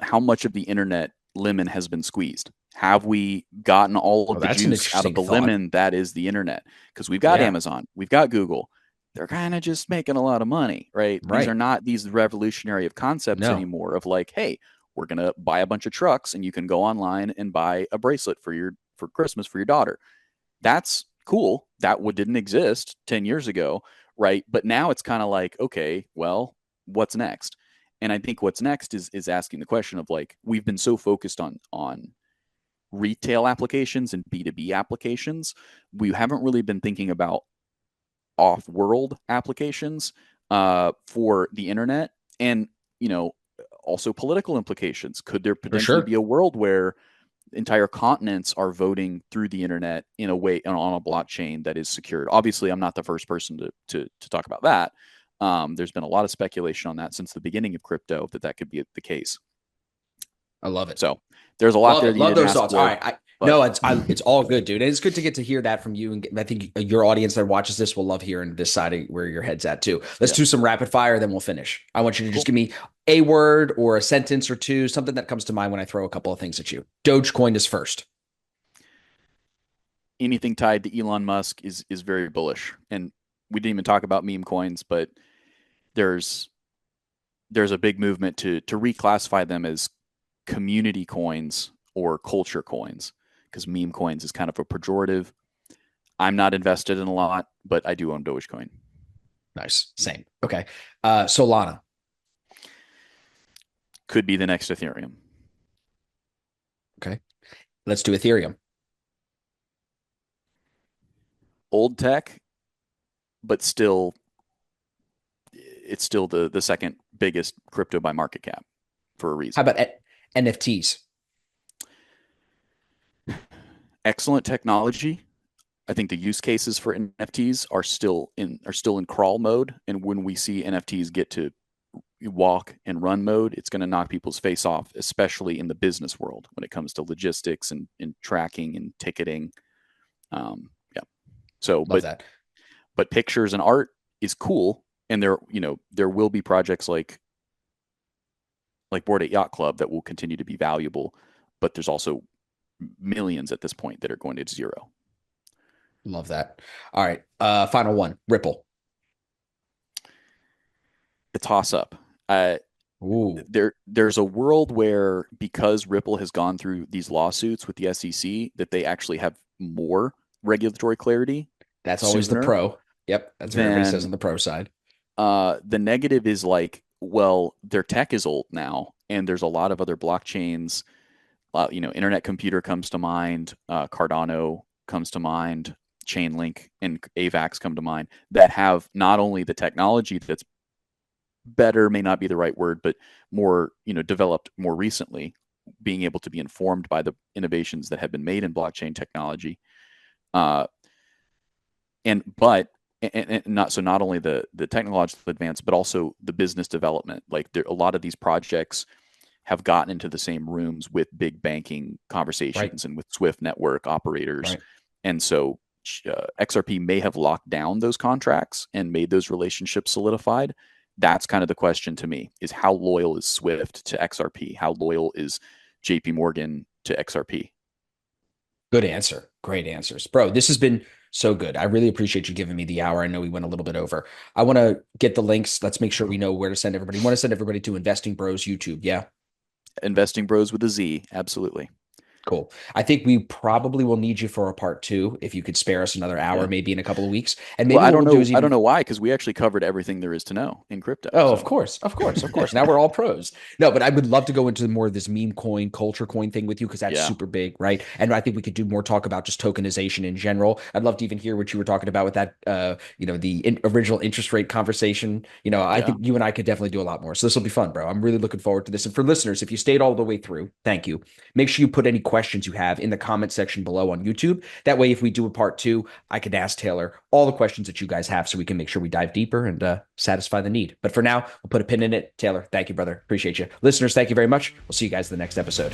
S2: how much of the internet lemon has been squeezed. Have we gotten all of the juice out of the lemon that is the internet? Because we've got Amazon, we've got Google. They're kind of just making a lot of money, right? These are not these revolutionary of concepts anymore of like, hey, we're going to buy a bunch of trucks and you can go online and buy a bracelet for Christmas for your daughter. That's cool. That didn't exist 10 years ago, right? But now it's kind of like, okay, well, what's next? And I think what's next is asking the question of like, we've been so focused on retail applications and B2B applications. We haven't really been thinking about off-world applications for the internet, and also political implications. Could there potentially be a world where entire continents are voting through the internet in a way on a blockchain that is secured? Obviously, I'm not the first person to talk about that. There's been a lot of speculation on that since the beginning of crypto that could be the case.
S1: I love it.
S2: So there's a lot there.
S1: Love those thoughts. All right. No, it's all good, dude. And it's good to get to hear that from you. And I think your audience that watches this will love hearing this side of where your head's at too. Let's do some rapid fire, then we'll finish. I want you to just give me a word or a sentence or two, something that comes to mind when I throw a couple of things at you. Dogecoin is first.
S2: Anything tied to Elon Musk is very bullish. And we didn't even talk about MemeCoins, but there's a big movement to reclassify them as community coins or culture coins, because meme coins is kind of a pejorative. I'm not invested in a lot, but I do own Dogecoin.
S1: Nice. Same. Okay. Solana.
S2: Could be the next Ethereum.
S1: Okay. Let's do Ethereum.
S2: Old tech, but it's still the second biggest crypto by market cap for a reason.
S1: How about NFTs?
S2: Excellent technology. I think the use cases for NFTs are still in crawl mode, and when we see NFTs get to walk and run mode, it's going to knock people's face off, especially in the business world when it comes to logistics and tracking and ticketing. So, but pictures and art is cool, and there will be projects like Bored Ape Yacht Club that will continue to be valuable, but there's also millions at this point that are going to zero.
S1: Love that. All right. Final one, Ripple.
S2: The toss up.
S1: Ooh,
S2: There's a world where, because Ripple has gone through these lawsuits with the SEC, that they actually have more regulatory clarity
S1: that's always the
S2: sooner.
S1: pro. Yep. That's what everybody says
S2: Then
S1: on the pro side.
S2: the negative is like, well, their tech is old now, and there's a lot of other blockchains. Internet Computer comes to mind, Cardano comes to mind, Chainlink and AVAX come to mind, that have not only the technology that's better, may not be the right word, but more, developed more recently, being able to be informed by the innovations that have been made in blockchain technology. Uh, and not only the technological advance, but also the business development. Like, a lot of these projects have gotten into the same rooms with big banking
S1: Right.
S2: conversations and with Swift network operators.
S1: Right.
S2: And so XRP may have locked down those contracts and made those relationships solidified. That's kind of the question to me, is how loyal is Swift to XRP? How loyal is JP Morgan to XRP?
S1: Good answer. Great answers. Bro, this has been so good. I really appreciate you giving me the hour. I know we went a little bit over. I want to get the links. Let's make sure we know where to send everybody. You want to send everybody to Investing Bros YouTube. Yeah.
S2: InvestingBroz with a Z. Absolutely.
S1: Cool. I think we probably will need you for a part two if you could spare us another hour,
S2: Yeah.
S1: maybe in a couple of weeks. And
S2: Well,
S1: maybe what we'll do is
S2: I don't
S1: even
S2: know why, because we actually covered everything there is to know in crypto.
S1: Oh, of
S2: So
S1: course, of course, of course. Now we're all pros. No, but I would love to go into more of this meme coin, culture coin thing with you because that's
S2: yeah,
S1: super big, right? And I think we could do more talk about just tokenization in general. I'd love to even hear what you were talking about with that, the original interest rate conversation. I
S2: yeah.
S1: think you and I could definitely do a lot more. So this will be fun, bro. I'm really looking forward to this. And for listeners, if you stayed all the way through, thank you. Make sure you put any questions you have in the comment section below on YouTube. That way, if we do a part two, I can ask Taylor all the questions that you guys have so we can make sure we dive deeper and satisfy the need. But for now, we'll put a pin in it. Taylor, thank you, brother. Appreciate you. Listeners, thank you very much. We'll see you guys in the next episode.